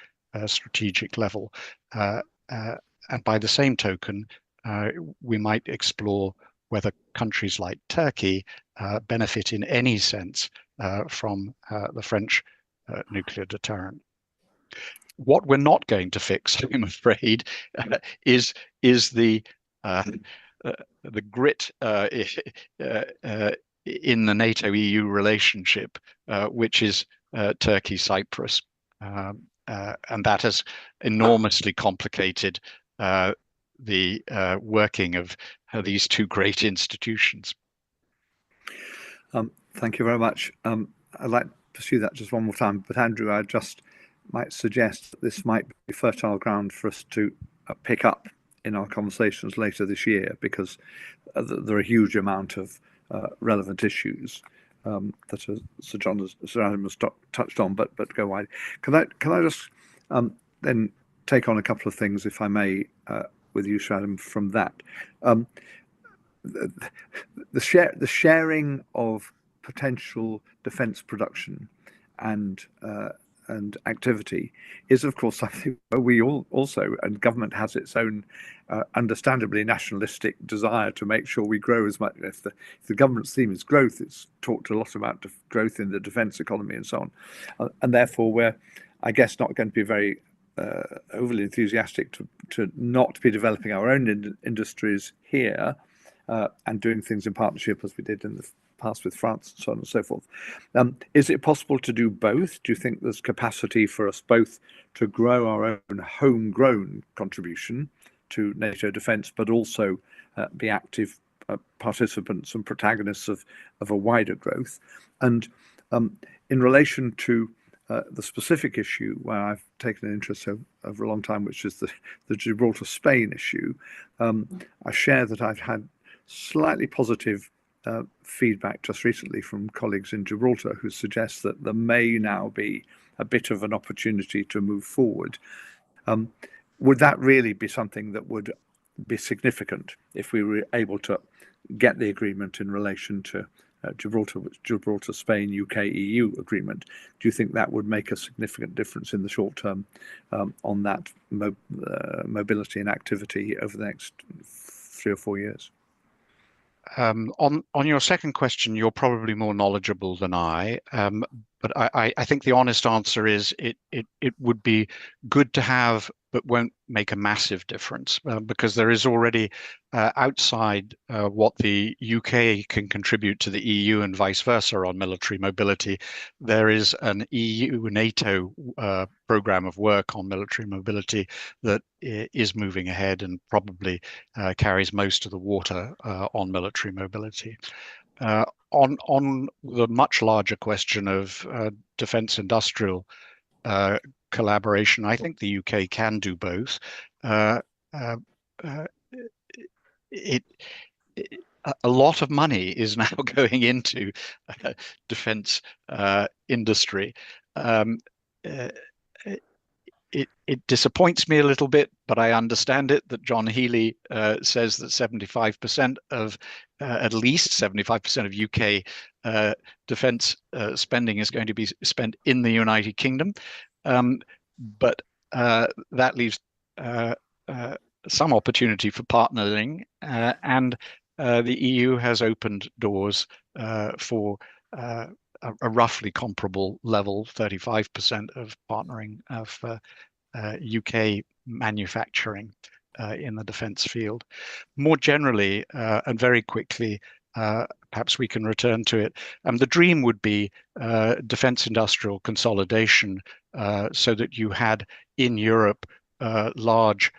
strategic level. And by the same token, we might explore whether countries like Turkey benefit in any sense from the French nuclear deterrent. What we're not going to fix, I'm afraid, is the grit in the NATO-EU relationship, which is Turkey-Cyprus, and that has enormously complicated the working of these two great institutions. Thank you very much. I'd like to pursue that just one more time, but Andrew, I just might suggest that this might be fertile ground for us to pick up in our conversations later this year, because there are a huge amount of relevant issues that Sir Adam has touched on, but go wide. Can I just then take on a couple of things, if I may, with you, Sir Adam, from that? The sharing of potential defence production and activity is, of course, something we all also, and government has its own understandably nationalistic desire to make sure we grow as much. If the government's theme is growth, it's talked a lot about growth in the defence economy and so on, and therefore we're, I guess, not going to be very overly enthusiastic to not be developing our own industries here and doing things in partnership as we did in the past with France and so on and so forth. Is it possible to do both? Do you think there's capacity for us both to grow our own homegrown contribution to NATO defence, but also be active participants and protagonists of a wider growth? And in relation to the specific issue where I've taken an interest over a long time, which is the Gibraltar-Spain issue, I share that I've had slightly positive feedback just recently from colleagues in Gibraltar who suggest that there may now be a bit of an opportunity to move forward. Would that really be something that would be significant if we were able to get the agreement in relation to Gibraltar, Spain, UK, EU agreement? Do you think that would make a significant difference in the short term on that mobility and activity over the next 3 or 4 years? On your second question, you're probably more knowledgeable than I, but I think the honest answer is it would be good to have, but won't make a massive difference because there is already outside what the UK can contribute to the EU and vice versa on military mobility. There is an EU-NATO program of work on military mobility that is moving ahead and probably carries most of the water on military mobility. On the much larger question of defence industrial collaboration, I think the UK can do both. A lot of money is now going into defence industry. It disappoints me a little bit, but I understand it that John Healey says that 75% of, at least 75% of UK defence spending is going to be spent in the United Kingdom. But that leaves some opportunity for partnering, and the EU has opened doors for a roughly comparable level, 35% of partnering of UK manufacturing in the defence field. More generally, and very quickly, perhaps we can return to it. The dream would be defence industrial consolidation, so that you had in Europe large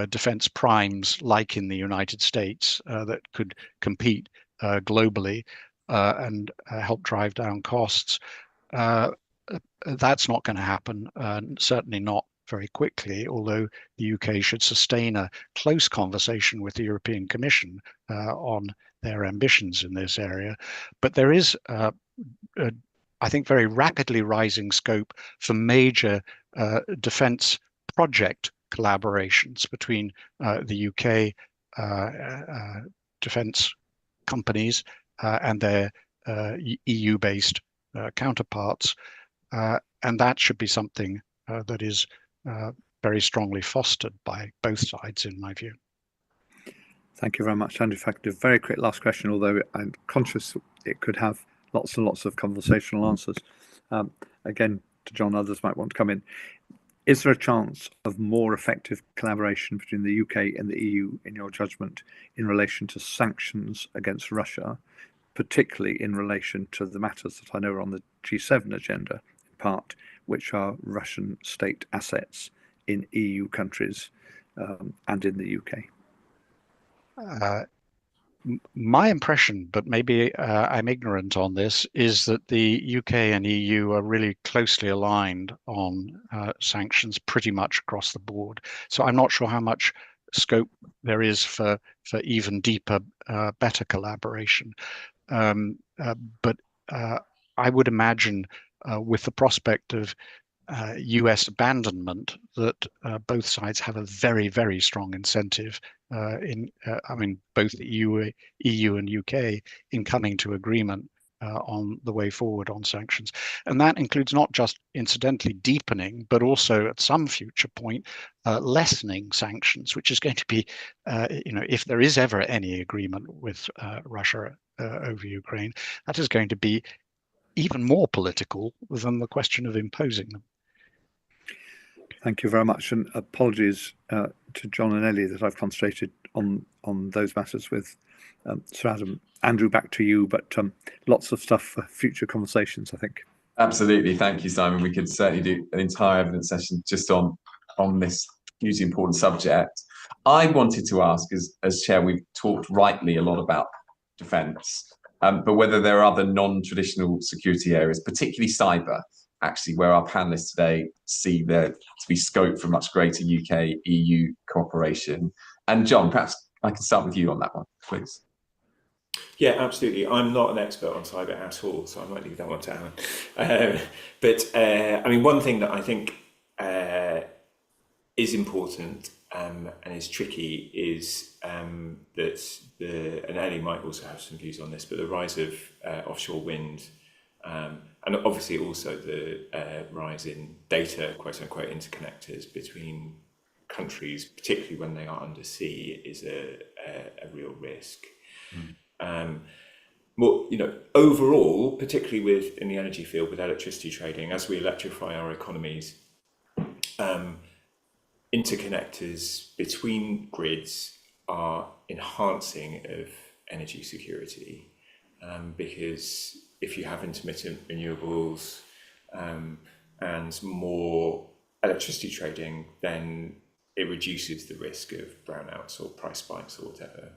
defence primes like in the United States that could compete globally and help drive down costs. That's not going to happen, certainly not very quickly, although the UK should sustain a close conversation with the European Commission on their ambitions in this area. But there is, I think, very rapidly rising scope for major defence project collaborations between the UK defence companies and their EU-based counterparts. And that should be something that is very strongly fostered by both sides, in my view. Thank you very much, Andrew. If I could do a very quick last question, although I'm conscious it could have lots and lots of conversational answers. Again, to John, others might want to come in. Is there a chance of more effective collaboration between the UK and the EU, in your judgment, in relation to sanctions against Russia, particularly in relation to the matters that I know are on the G7 agenda, in part, which are Russian state assets in EU countries and in the UK? My impression, but maybe I'm ignorant on this, is that the UK and EU are really closely aligned on sanctions pretty much across the board. So I'm not sure how much scope there is for even deeper, better collaboration. But I would imagine with the prospect of US abandonment that both sides have a very, very strong incentive both the EU and UK in coming to agreement on the way forward on sanctions. And that includes not just incidentally deepening, but also at some future point, lessening sanctions, which is going to be, if there is ever any agreement with Russia over Ukraine, that is going to be even more political than the question of imposing them. Thank you very much, and apologies to John and Ellie that I've concentrated on those matters with Sir Adam. Andrew, back to you, but lots of stuff for future conversations, I think. Absolutely, thank you, Simon. We could certainly do an entire evidence session just on this hugely important subject. I wanted to ask, as chair, we've talked rightly a lot about defence, but whether there are other non-traditional security areas, particularly cyber, actually, where our panelists today see there to be scope for much greater UK-EU cooperation. And John, perhaps I can start with you on that one, please. Yeah, absolutely. I'm not an expert on cyber at all, so I might leave that one to Alan. I mean, one thing that I think is important and is tricky is that and Ellie might also have some views on this, but the rise of offshore wind, and obviously also the rise in data, quote unquote, interconnectors between countries, particularly when they are under sea, is a real risk. Well, overall, particularly in the energy field with electricity trading, as we electrify our economies, interconnectors between grids are enhancing of energy security, because if you have intermittent renewables and more electricity trading, then it reduces the risk of brownouts or price spikes or whatever.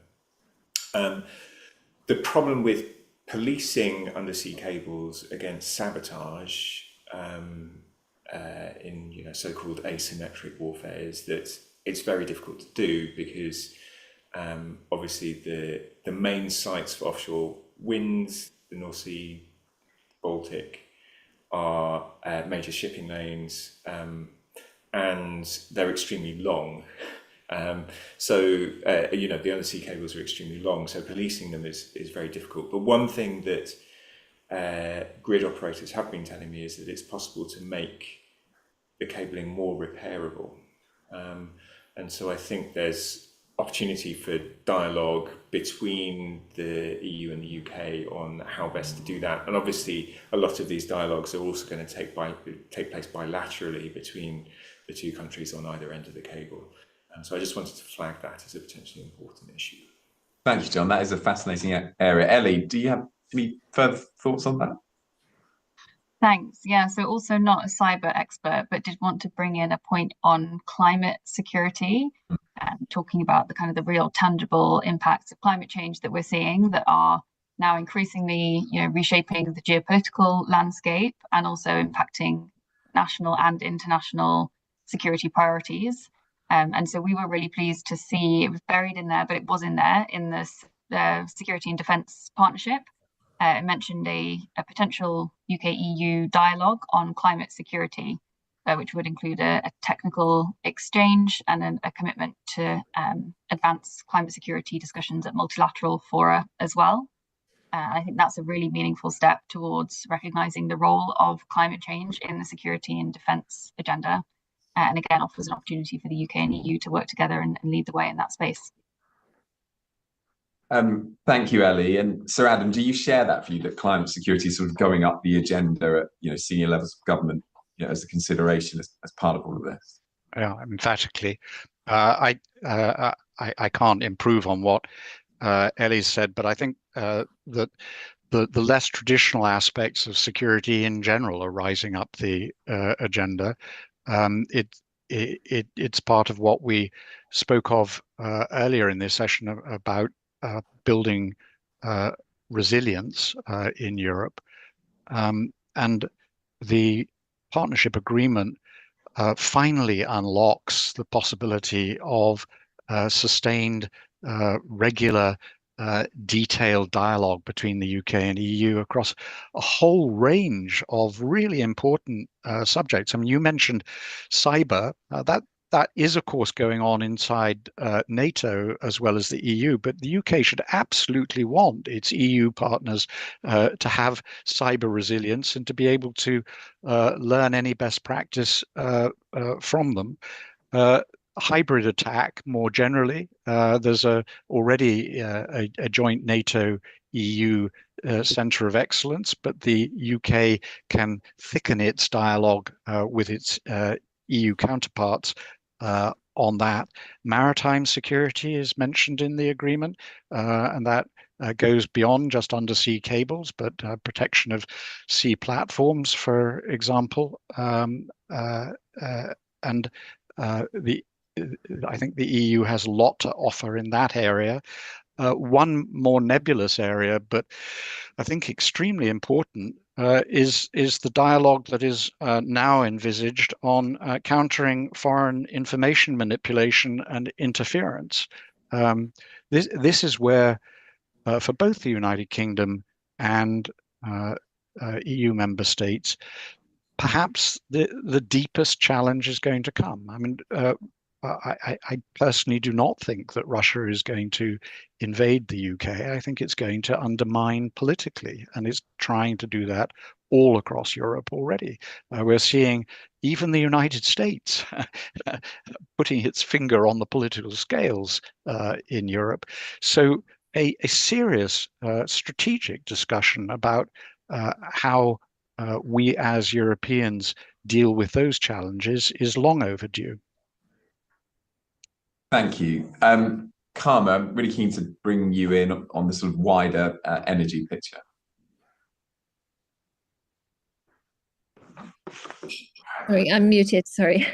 The problem with policing undersea cables against sabotage in so-called asymmetric warfare is that it's very difficult to do, because obviously the main sites for offshore winds, the North Sea, Baltic, are major shipping lanes, and they're extremely long. The undersea cables are extremely long, so policing them is very difficult. But one thing that grid operators have been telling me is that it's possible to make the cabling more repairable. And so I think there's opportunity for dialogue between the EU and the UK on how best to do that. And obviously, a lot of these dialogues are also going to take place bilaterally between the two countries on either end of the cable. So I just wanted to flag that as a potentially important issue. Thank you, John. That is a fascinating area. Ellie, do you have any further thoughts on that? Thanks. Yeah, so also not a cyber expert, but did want to bring in a point on climate security, talking about the kind of the real tangible impacts of climate change that we're seeing that are now increasingly, reshaping the geopolitical landscape and also impacting national and international security priorities. And so we were really pleased to see it was buried in there, but it was in there in this security and defence partnership. It mentioned a potential UK-EU dialogue on climate security, which would include a technical exchange and a commitment to advance climate security discussions at multilateral fora as well. I think that's a really meaningful step towards recognising the role of climate change in the security and defence agenda. And again, offers an opportunity for the UK and EU to work together and lead the way in that space. Thank you, Ellie. And Sir Adam, do you share that view that climate security is sort of going up the agenda at senior levels of government as a consideration as part of all of this? Yeah, emphatically. I can't improve on what Ellie said, but I think that the less traditional aspects of security in general are rising up the agenda. It's part of what we spoke of earlier in this session about building resilience in Europe, and the partnership agreement finally unlocks the possibility of sustained, regular, detailed dialogue between the UK and EU across a whole range of really important subjects. I mean, you mentioned cyber. That is, of course, going on inside NATO as well as the EU, but the UK should absolutely want its EU partners to have cyber resilience and to be able to learn any best practice from them. Hybrid attack more generally. There's already a joint NATO-EU Centre of Excellence, but the UK can thicken its dialogue with its EU counterparts on that. Maritime security is mentioned in the agreement, and that goes beyond just undersea cables, but protection of sea platforms, for example. I think the EU has a lot to offer in that area. One more nebulous area, but I think extremely important, is the dialogue that is now envisaged on countering foreign information manipulation and interference. This is where for both the United Kingdom and EU member states, perhaps the deepest challenge is going to come. I mean, I personally do not think that Russia is going to invade the UK. I think it's going to undermine politically, and it's trying to do that all across Europe already. We're seeing even the United States putting its finger on the political scales in Europe. So a serious strategic discussion about how we as Europeans deal with those challenges is long overdue. Thank you. Karma, I'm really keen to bring you in on the sort of wider energy picture. Sorry, I'm muted. Sorry.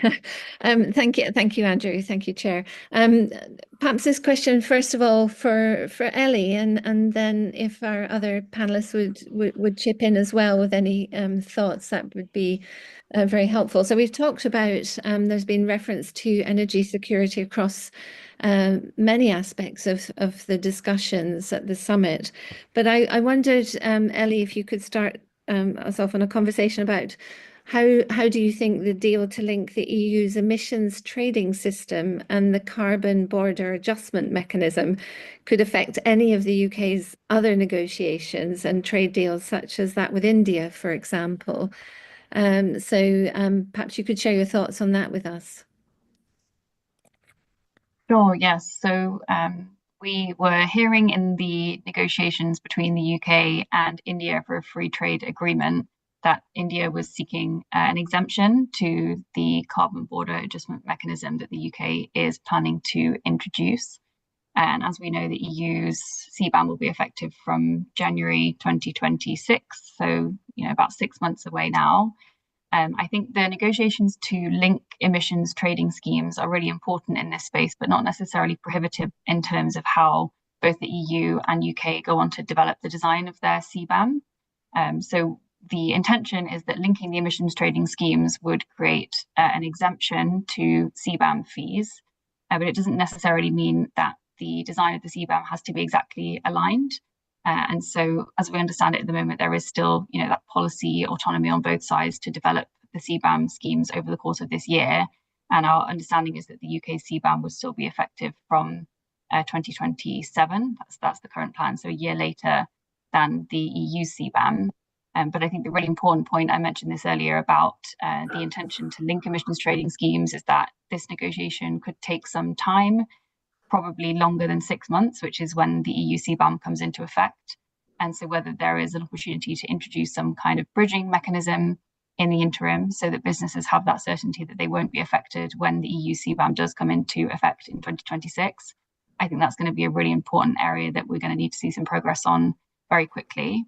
Thank you, Andrew. Thank you, Chair. Perhaps this question, first of all, for Ellie, and then if our other panelists would chip in as well with any thoughts, that would be very helpful. So we've talked about, there's been reference to energy security across many aspects of the discussions at the summit. But I wondered, Ellie, if you could start us off on a conversation about how do you think the deal to link the EU's emissions trading system and the carbon border adjustment mechanism could affect any of the UK's other negotiations and trade deals, such as that with India, for example? So perhaps you could share your thoughts on that with us. Sure, yes. So we were hearing in the negotiations between the UK and India for a free trade agreement that India was seeking an exemption to the carbon border adjustment mechanism that the UK is planning to introduce. And as we know, the EU's CBAM will be effective from January 2026, so about 6 months away now. I think the negotiations to link emissions trading schemes are really important in this space, but not necessarily prohibitive in terms of how both the EU and UK go on to develop the design of their CBAM. So the intention is that linking the emissions trading schemes would create an exemption to CBAM fees, but it doesn't necessarily mean that the design of the CBAM has to be exactly aligned. And so, as we understand it at the moment, there is still, that policy autonomy on both sides to develop the CBAM schemes over the course of this year. And our understanding is that the UK CBAM will still be effective from 2027. That's the current plan, so a year later than the EU CBAM. But I think the really important point, I mentioned this earlier about the intention to link emissions trading schemes, is that this negotiation could take some time, probably longer than 6 months, which is when the EU CBAM comes into effect. And so whether there is an opportunity to introduce some kind of bridging mechanism in the interim so that businesses have that certainty that they won't be affected when the EU CBAM does come into effect in 2026, I think that's going to be a really important area that we're going to need to see some progress on very quickly.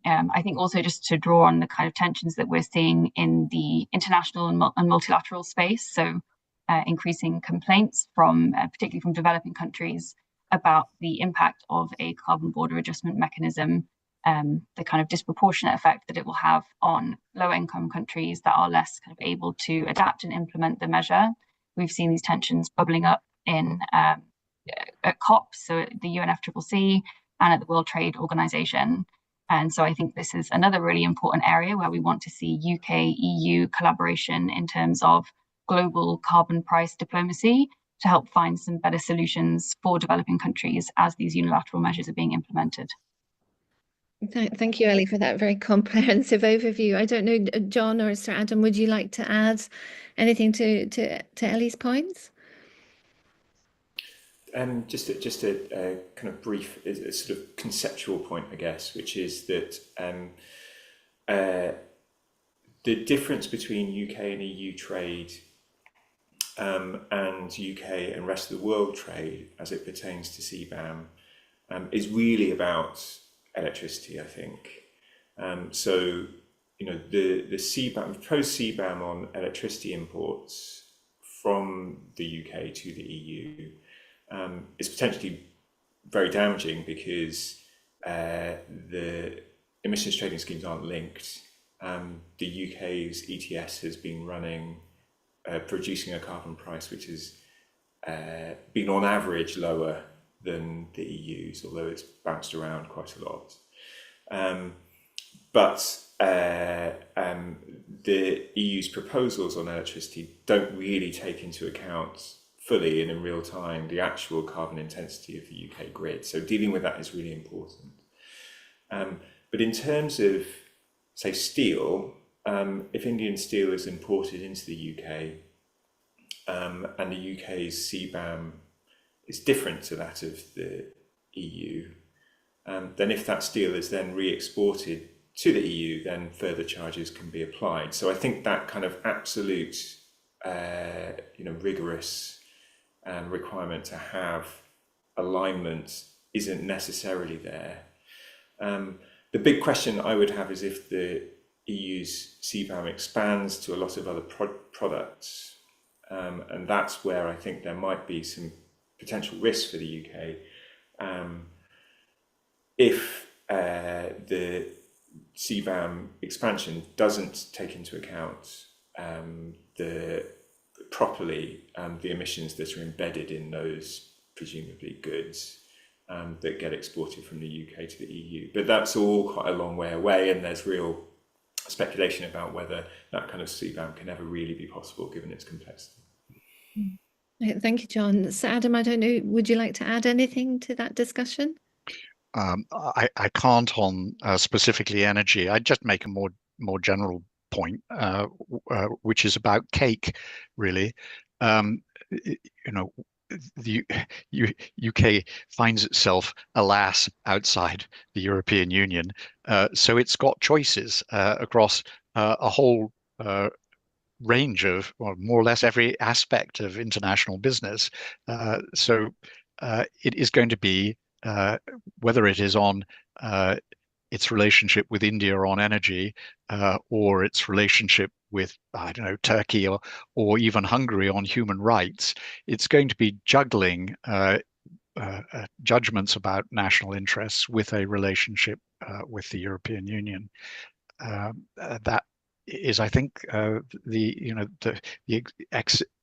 I think also just to draw on the kind of tensions that we're seeing in the international and multilateral space, so increasing complaints from particularly from developing countries about the impact of a carbon border adjustment mechanism, the kind of disproportionate effect that it will have on low-income countries that are less kind of able to adapt and implement the measure. We've seen these tensions bubbling up in at COP, so at the UNFCCC and at the World Trade Organization. And so I think this is another really important area where we want to see UK-EU collaboration in terms of global carbon price diplomacy to help find some better solutions for developing countries as these unilateral measures are being implemented. Thank you, Ellie, for that very comprehensive overview. I don't know, John or Sir Adam, would you like to add anything to Ellie's points? Just a kind of brief, a sort of conceptual point, I guess, which is that the difference between UK and EU trade and UK and rest of the world trade as it pertains to CBAM is really about electricity, I think. So, the CBAM, proposed CBAM on electricity imports from the UK to the EU is potentially very damaging because the emissions trading schemes aren't linked. The UK's ETS has been running, producing a carbon price which has been on average lower than the EU's, although it's bounced around quite a lot. But the EU's proposals on electricity don't really take into account fully and in real time the actual carbon intensity of the UK grid. So dealing with that is really important. But in terms of, say, steel, if Indian steel is imported into the UK and the UK's CBAM is different to that of the EU, then if that steel is then re-exported to the EU, then further charges can be applied. So I think that kind of absolute, rigorous requirement to have alignment isn't necessarily there. The big question I would have is if the EU's CBAM expands to a lot of other products, and that's where I think there might be some potential risks for the UK. If the CBAM expansion doesn't take into account properly the emissions that are embedded in those presumably goods that get exported from the UK to the EU. But that's all quite a long way away, and there's real speculation about whether that kind of CBAM can ever really be possible given its complexity. Thank you, John. So Adam, I don't know, would you like to add anything to that discussion? I can't on specifically energy. I'd just make a more general point, which is about cake, really. The UK finds itself, alas, outside the European Union, so it's got choices across a whole range of, well, more or less every aspect of international business. So it is going to be, whether it is on its relationship with India on energy, or its relationship with, I don't know, Turkey or even Hungary on human rights, it's going to be juggling judgments about national interests with a relationship with the European Union. That is, I think, the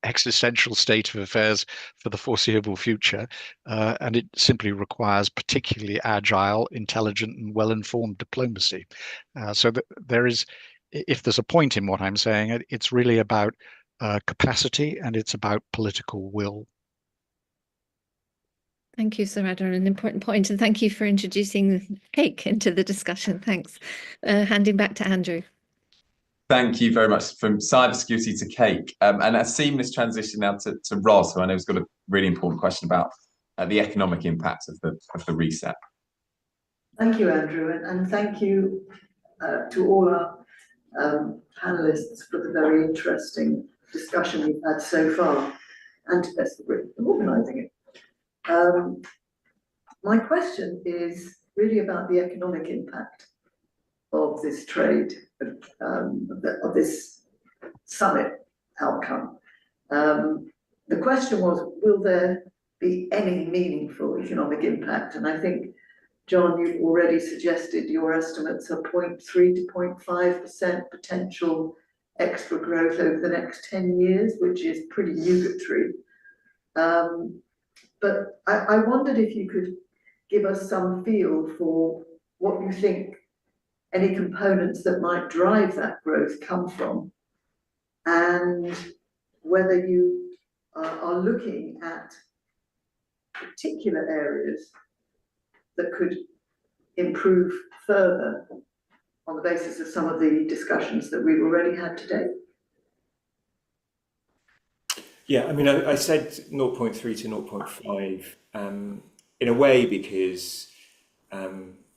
existential state of affairs for the foreseeable future, and it simply requires particularly agile, intelligent, and well-informed diplomacy. So that there is, if there's a point in what I'm saying, it's really about capacity and it's about political will. Thank you, Sir Adam, an important point, and thank you for introducing cake into the discussion. Thanks. Handing back to Andrew. Thank you very much. From cybersecurity to cake, and a seamless transition now to Ros, who I know has got a really important question about the economic impact of the reset. Thank you, Andrew, and thank you to all our panelists for the very interesting discussion we've had so far, and to Best for organising it. My question is really about the economic impact of this trade, of this summit outcome. The question was, will there be any meaningful economic impact? And I think, John, you've already suggested your estimates are 0.3 to 0.5% potential extra growth over the next 10 years, which is pretty nugatory. But I wondered if you could give us some feel for what you think any components that might drive that growth come from, and whether you are looking at particular areas that could improve further on the basis of some of the discussions that we've already had today. Yeah, I mean, I said 0.3 to 0.5 in a way because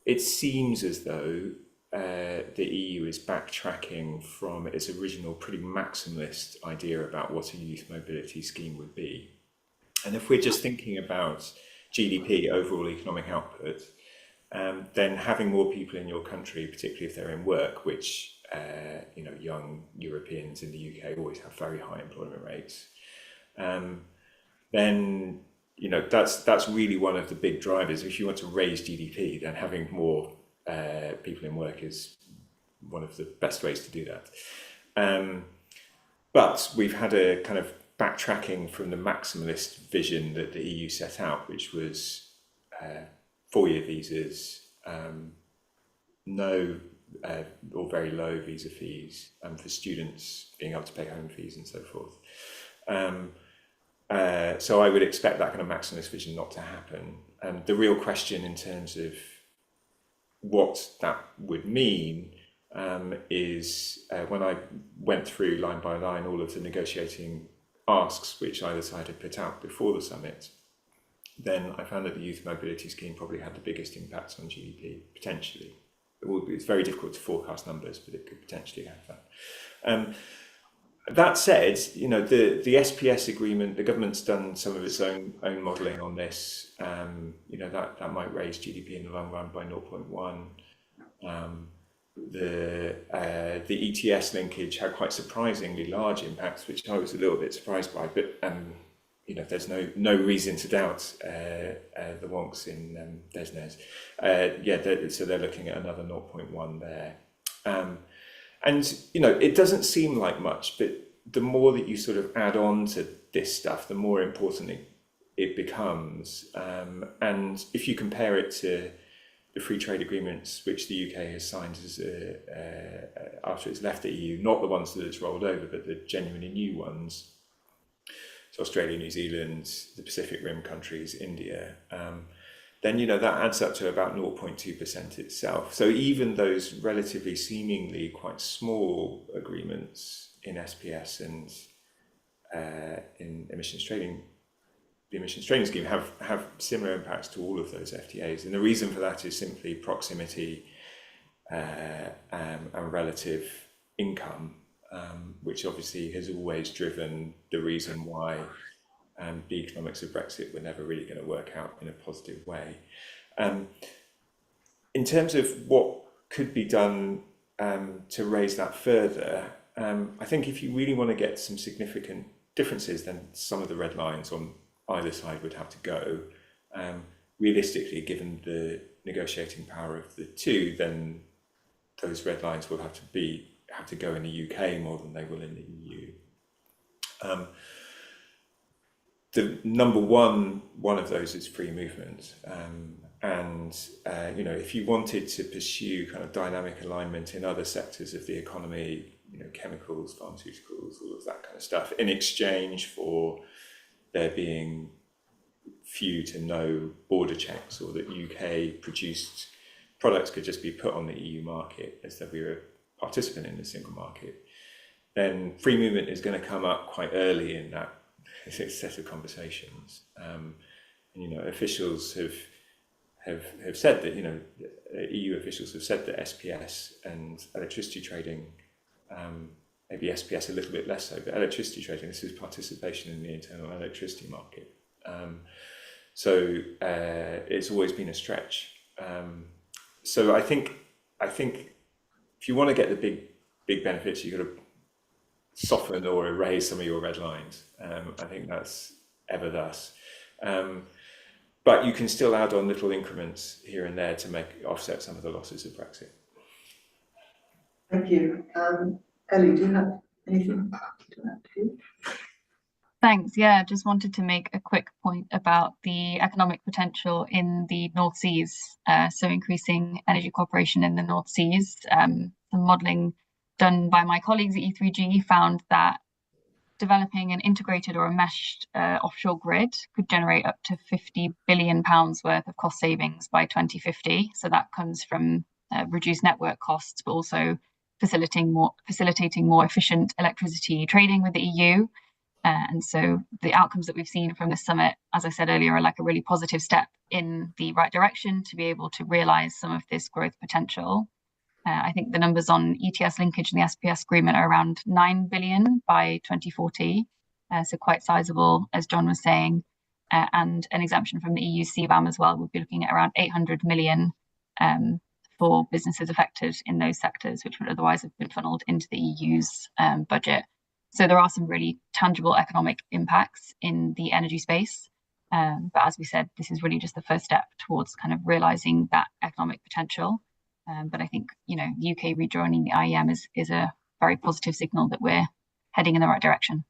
it seems as though the EU is backtracking from its original pretty maximalist idea about what a youth mobility scheme would be. And if we're just thinking about GDP, overall economic output, then having more people in your country, particularly if they're in work, which young Europeans in the UK always have very high employment rates, then that's really one of the big drivers. If you want to raise GDP, then having more people in work is one of the best ways to do that. But we've had a kind of backtracking from the maximalist vision that the EU set out, which was 4-year visas, no or very low visa fees, for students being able to pay home fees and so forth. So I would expect that kind of maximalist vision not to happen. The real question in terms of what that would mean is when I went through line by line all of the negotiating asks which either side had put out before the summit, then I found that the youth mobility scheme probably had the biggest impact on GDP, potentially. It's very difficult to forecast numbers, but it could potentially have that. That said, you know, the SPS agreement, the government's done some of its own modelling on this. You know, that might raise GDP in the long run by 0.1. The ETS linkage had quite surprisingly large impacts, which I was a little bit surprised by. But you know, there's no reason to doubt the wonks in DESNES. So they're looking at another 0.1 there. And, you know, it doesn't seem like much, but the more that you sort of add on to this stuff, the more important it becomes. And if you compare it to the free trade agreements which the UK has signed as after it's left the EU, not the ones that it's rolled over, but the genuinely new ones, so Australia, New Zealand, the Pacific Rim countries, India, then, you know, that adds up to about 0.2% itself. So even those relatively seemingly quite small agreements in SPS and in emissions trading, the emissions trading scheme have similar impacts to all of those FTAs. And the reason for that is simply proximity and relative income, which obviously has always driven the reason why the economics of Brexit were never really going to work out in a positive way. In terms of what could be done to raise that further, I think if you really want to get some significant differences, then some of the red lines on either side would have to go. Realistically, given the negotiating power of the two, then those red lines will have to go in the UK more than they will in the EU. The number one of those is free movement, you know, if you wanted to pursue kind of dynamic alignment in other sectors of the economy, you know, chemicals, pharmaceuticals, all of that kind of stuff, in exchange for there being few to no border checks, or that UK produced products could just be put on the EU market as though we were a participant in the single market, then free movement is going to come up quite early in that set of conversations. And, you know, officials have said that, you know, EU officials have said that SPS and electricity trading, maybe SPS a little bit less so, but electricity trading, this is participation in the internal electricity market. So it's always been a stretch. So I think if you want to get the big benefits, you've got to soften or erase some of your red lines. I think that's ever thus. But you can still add on little increments here and there to offset some of the losses of Brexit. Thank you. Ellie, do you have anything to add to? Thanks. Yeah, just wanted to make a quick point about the economic potential in the North Seas. So increasing energy cooperation in the North Seas. The modelling done by my colleagues at E3G found that developing an integrated or a meshed offshore grid could generate up to £50 billion worth of cost savings by 2050. So that comes from reduced network costs, but also facilitating more efficient electricity trading with the EU. And so the outcomes that we've seen from this summit, as I said earlier, are like a really positive step in the right direction to be able to realise some of this growth potential. I think the numbers on ETS linkage and the SPS agreement are around 9 billion by 2040, so quite sizable, as John was saying, and an exemption from the EU CBAM as well. We'll be looking at around 800 million for businesses affected in those sectors, which would otherwise have been funneled into the EU's budget. So there are some really tangible economic impacts in the energy space. But as we said, this is really just the first step towards kind of realising that economic potential. But I think, you know, the UK rejoining the IEM is a very positive signal that we're heading in the right direction.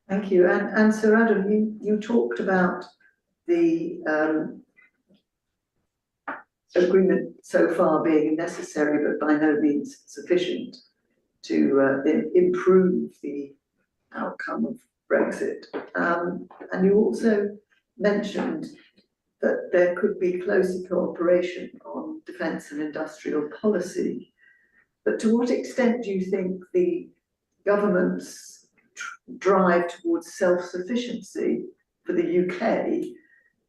Thank you. And Sir Adam, you talked about the agreement so far being necessary, but by no means sufficient to improve the outcome of Brexit. And you also mentioned that there could be closer cooperation on defence and industrial policy. But to what extent do you think the government's drive towards self-sufficiency for the UK,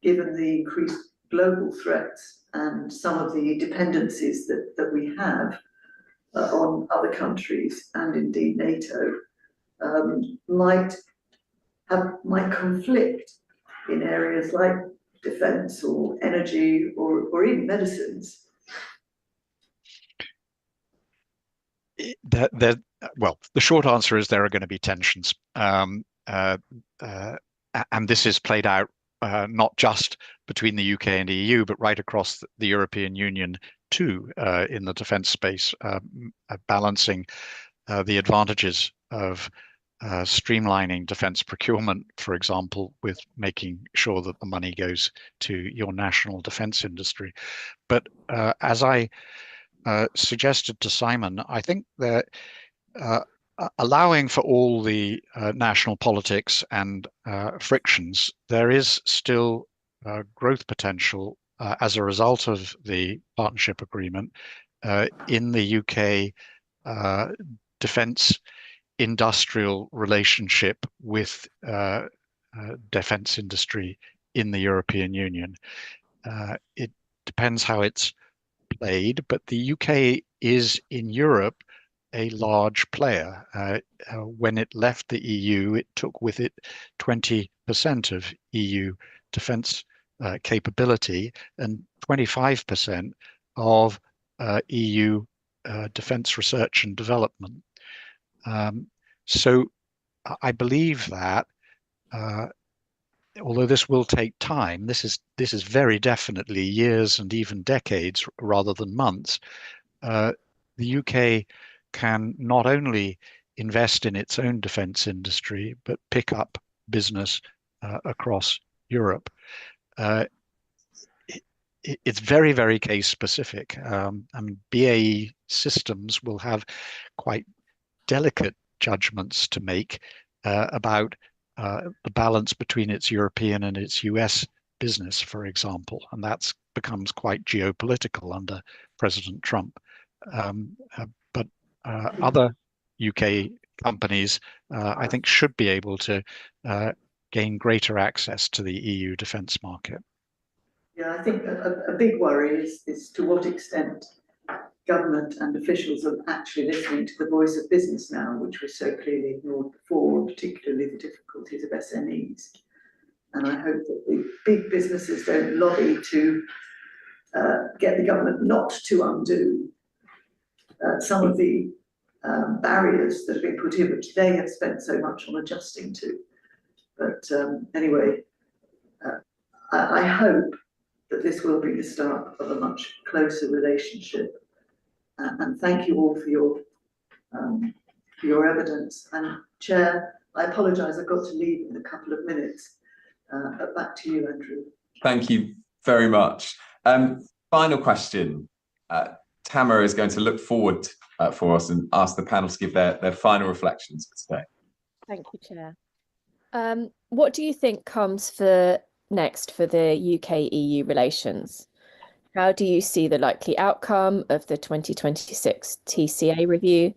given the increased global threats and some of the dependencies that we have on other countries and indeed NATO, might conflict in areas like defence or energy or even medicines? Well, the short answer is there are going to be tensions, and this is played out not just between the UK and EU, but right across the European Union too, in the defence space, balancing the advantages of streamlining defence procurement, for example, with making sure that the money goes to your national defence industry. But as I suggested to Simon, I think that allowing for all the national politics and frictions, there is still growth potential as a result of the partnership agreement in the UK defence industrial relationship with defence industry in the European Union. It depends how it's played, but the UK is in Europe a large player. When it left the EU, it took with it 20% of EU defence capability and 25% of EU defence research and development. So I believe that although this will take time, this is very definitely years and even decades rather than months. The UK can not only invest in its own defence industry, but pick up business across Europe. It's very, very case specific. BAE Systems will have quite delicate judgments to make about the balance between its European and its US business, for example, and that becomes quite geopolitical under President Trump. But other UK companies, I think, should be able to gain greater access to the EU defence market. Yeah, I think a big worry is to what extent government and officials are actually listening to the voice of business now, which was so clearly ignored before, particularly the difficulties of SMEs. And I hope that the big businesses don't lobby to get the government not to undo some of the barriers that have been put in, which they have spent so much on adjusting to. But anyway, I hope that this will be the start of a much closer relationship. And thank you all for your evidence. And Chair, I apologise, I've got to leave in a couple of minutes. But back to you, Andrew. Thank you very much. Final question. Tamara is going to look forward for us and ask the panel to give their final reflections for today. Thank you, Chair. What do you think comes next for the UK-EU relations? How do you see the likely outcome of the 2026 TCA review?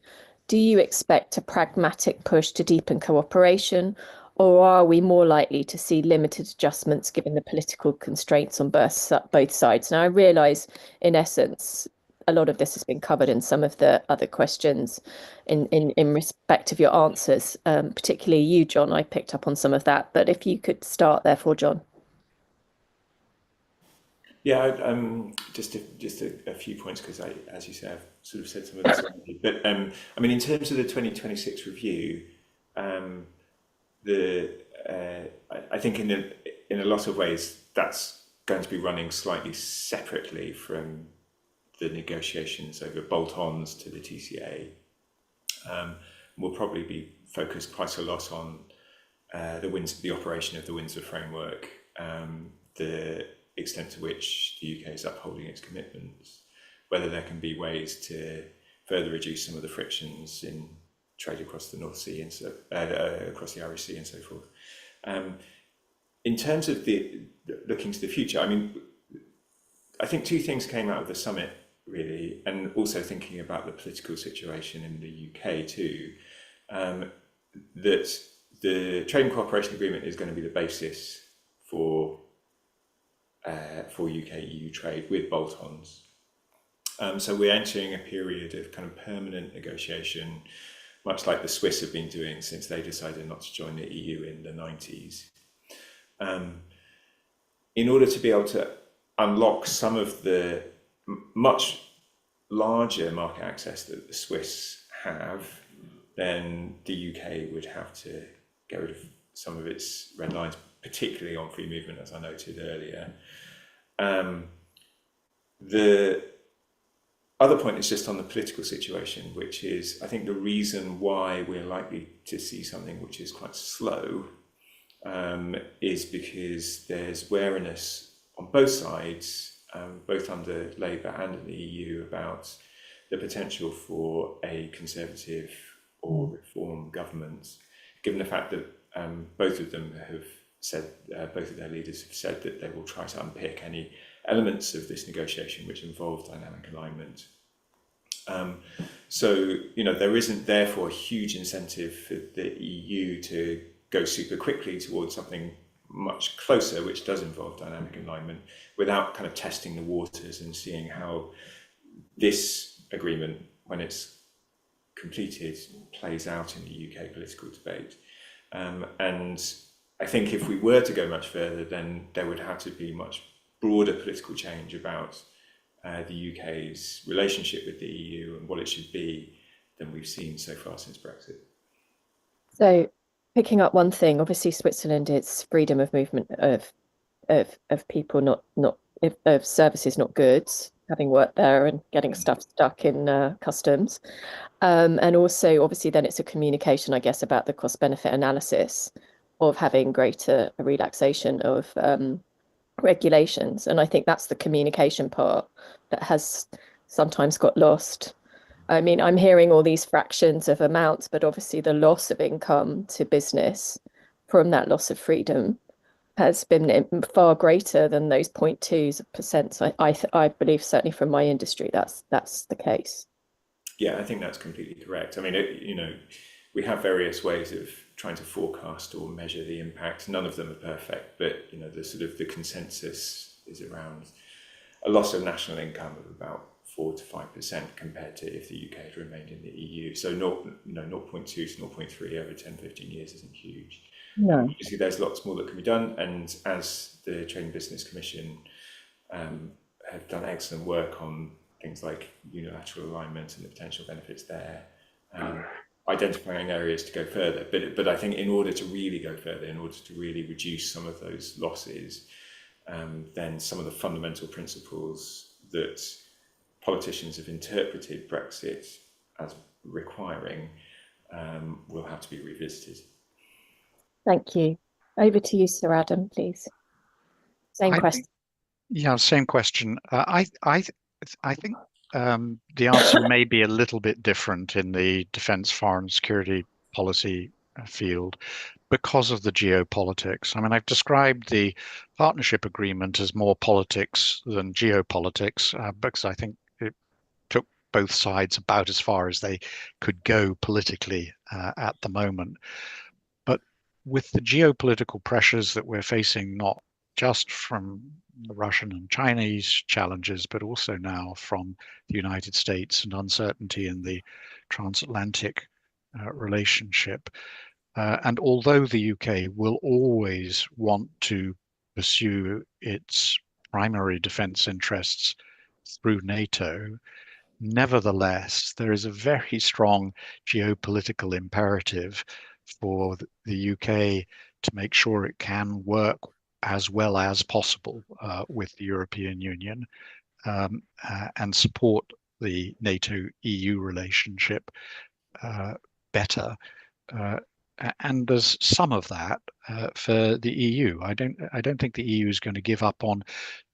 Do you expect a pragmatic push to deepen cooperation, or are we more likely to see limited adjustments given the political constraints on both sides? Now, I realise, in essence, a lot of this has been covered in some of the other questions in respect of your answers, particularly you, John. I picked up on some of that, but if you could start, therefore, John. Yeah, just a few points, because as you say, I've sort of said some of this already. But I mean, in terms of the 2026 review, I think in a lot of ways that's going to be running slightly separately from the negotiations over bolt-ons to the TCA. We'll probably be focused quite a lot on the operation of the Windsor framework, the extent to which the UK is upholding its commitments, whether there can be ways to further reduce some of the frictions in trade across the North Sea and so across the Irish Sea and so forth. In terms of looking to the future, I mean, I think two things came out of the summit really, and also thinking about the political situation in the UK too, that the Trade and Cooperation Agreement is going to be the basis for UK-EU trade with bolt-ons. So we're entering a period of kind of permanent negotiation, much like the Swiss have been doing since they decided not to join the EU in the 90s. In order to be able to unlock some of the much larger market access that the Swiss have, then the UK would have to get rid of some of its red lines, particularly on free movement, as I noted earlier. The other point is just on the political situation, which is, I think, the reason why we're likely to see something which is quite slow is because there's wariness on both sides, both under Labour and in the EU, about the potential for a Conservative or Reform government, given the fact that both of them have said, both of their leaders have said that they will try to unpick any elements of this negotiation which involve dynamic alignment. So, there isn't therefore a huge incentive for the EU to go super quickly towards something much closer, which does involve dynamic alignment, without kind of testing the waters and seeing how this agreement, when it's completed, plays out in the UK political debate. And I think if we were to go much further, then there would have to be much broader political change about the UK's relationship with the EU and what it should be than we've seen so far since Brexit. So, picking up one thing, obviously Switzerland, it's freedom of movement of people, not of services, not goods. Having worked there and getting stuff stuck in customs, and also obviously then it's a communication, I guess, about the cost benefit analysis of having greater relaxation of regulations, and I think that's the communication part that has sometimes got lost. I mean, I'm hearing all these fractions of amounts, but obviously the loss of income to business from that loss of freedom has been far greater than those 0.2%. I believe, certainly from my industry, that's the case. Yeah, I think that's completely correct. I mean, we have various ways of trying to forecast or measure the impact. None of them are perfect, but the consensus is around a loss of national income of about 4 to 5% compared to if the UK had remained in the EU. So 0.2 to 0.3 over 10, 15 years isn't huge. No. Obviously, there's lots more that can be done, and as the Trade and Business Commission have done excellent work on things like unilateral alignment and the potential benefits there, identifying areas to go further. But I think in order to really go further, in order to really reduce some of those losses, then some of the fundamental principles that politicians have interpreted Brexit as requiring will have to be revisited. Thank you. Over to you, Sir Adam, please. Same question. Same question. I think the answer may be a little bit different in the defence, foreign security policy field because of the geopolitics. I mean, I've described the partnership agreement as more politics than geopolitics because I think it took both sides about as far as they could go politically at the moment. But with the geopolitical pressures that we're facing, not just from the Russian and Chinese challenges, but also now from the United States and uncertainty in the transatlantic relationship. And although the UK will always want to pursue its primary defence interests through NATO, nevertheless, there is a very strong geopolitical imperative for the UK to make sure it can work as well as possible with the European Union and support the NATO-EU relationship better. and there's some of that for the EU. I don't think the EU is going to give up on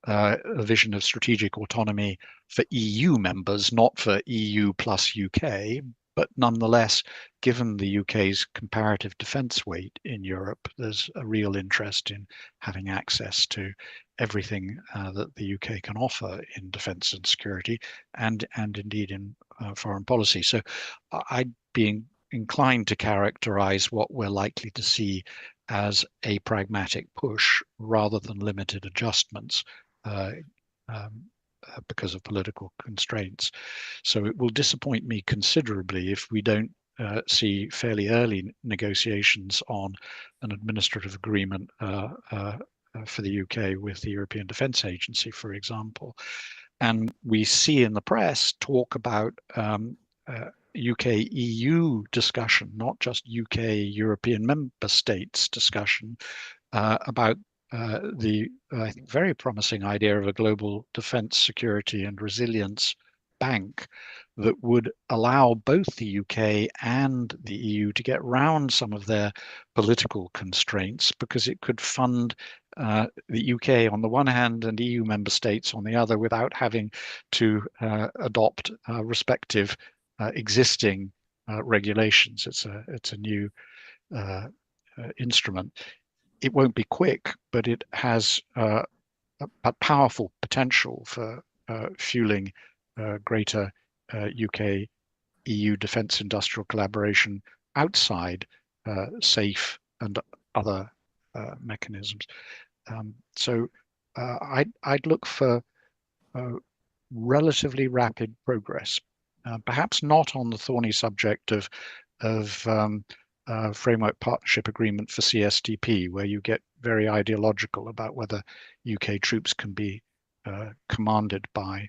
a vision of strategic autonomy for EU members, not for EU plus UK. But nonetheless, given the UK's comparative defence weight in Europe, there's a real interest in having access to everything that the UK can offer in defence and security, and indeed in foreign policy. So I'd be inclined to characterise what we're likely to see as a pragmatic push rather than limited adjustments because of political constraints. So it will disappoint me considerably if we don't see fairly early negotiations on an administrative agreement for the UK with the European Defence Agency, for example. And we see in the press talk about UK-EU discussion, not just UK-European member states discussion about the, I think, very promising idea of a global defence, security and resilience bank that would allow both the UK and the EU to get round some of their political constraints, because it could fund the UK on the one hand and EU member states on the other without having to adopt respective existing regulations. It's a new instrument. It won't be quick, but it has a powerful potential for fueling greater UK-EU defence industrial collaboration outside SAFE and other mechanisms. So I'd look for relatively rapid progress, perhaps not on the thorny subject of framework partnership agreement for CSDP, where you get very ideological about whether UK troops can be commanded by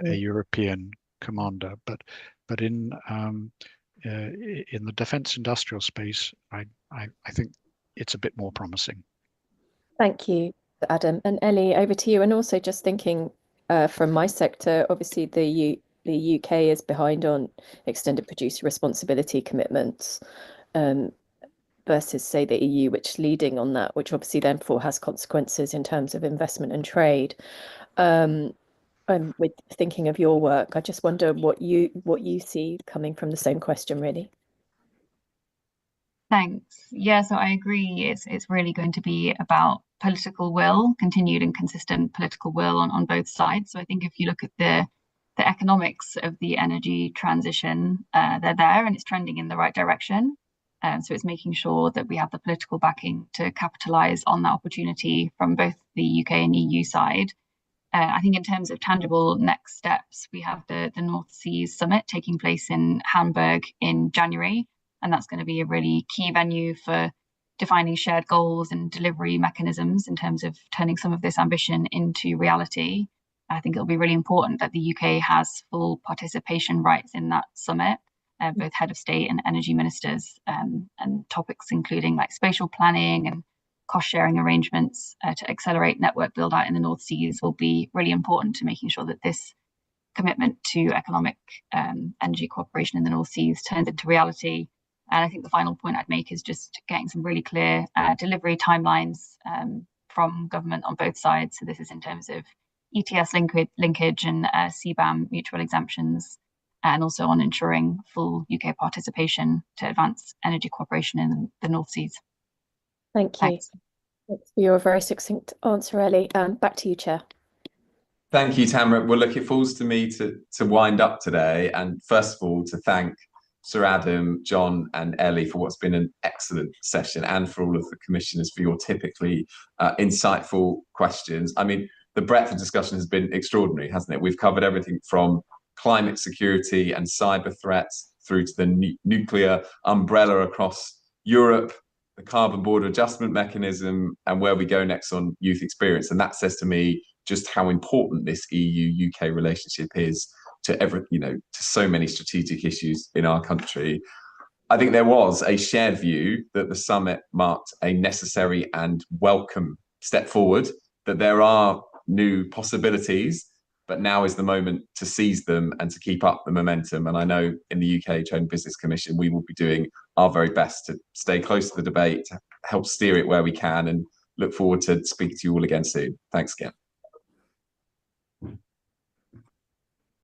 a European commander. But in the defence industrial space, I think it's a bit more promising. Thank you, Adam. And Ellie, over to you. And also just thinking from my sector, obviously the UK is behind on extended producer responsibility commitments. Versus, say, the EU, which is leading on that, which obviously therefore has consequences in terms of investment and trade. And with thinking of your work, I just wonder what you see coming from the same question, really. Thanks. Yeah, so I agree. It's really going to be about political will, continued and consistent political will on both sides. So I think if you look at the economics of the energy transition, they're there and it's trending in the right direction. So it's making sure that we have the political backing to capitalise on that opportunity from both the UK and EU side. I think in terms of tangible next steps, we have the North Seas Summit taking place in Hamburg in January, and that's going to be a really key venue for defining shared goals and delivery mechanisms in terms of turning some of this ambition into reality. I think it'll be really important that the UK has full participation rights in that summit. Both head of state and energy ministers, and topics including like spatial planning and cost sharing arrangements to accelerate network build out in the North Seas will be really important to making sure that this commitment to economic energy cooperation in the North Seas turns into reality. And I think the final point I'd make is just getting some really clear delivery timelines from government on both sides. So this is in terms of ETS linkage and CBAM mutual exemptions, and also on ensuring full UK participation to advance energy cooperation in the North Seas. Thank you. Thanks for your very succinct answer, Ellie. Back to you, Chair. Thank you, Tamara. Well, look, it falls to me to wind up today. And first of all, to thank Sir Adam, John and Ellie for what's been an excellent session, and for all of the commissioners for your typically insightful questions. I mean, the breadth of discussion has been extraordinary, hasn't it? We've covered everything from climate security and cyber threats through to the nuclear umbrella across Europe, the carbon border adjustment mechanism, and where we go next on youth experience. And that says to me just how important this EU-UK relationship is to so many strategic issues in our country. I think there was a shared view that the summit marked a necessary and welcome step forward, that there are new possibilities, but now is the moment to seize them and to keep up the momentum. And I know in the UK Trade and Business Commission, we will be doing our very best to stay close to the debate, to help steer it where we can, and look forward to speaking to you all again soon. Thanks again.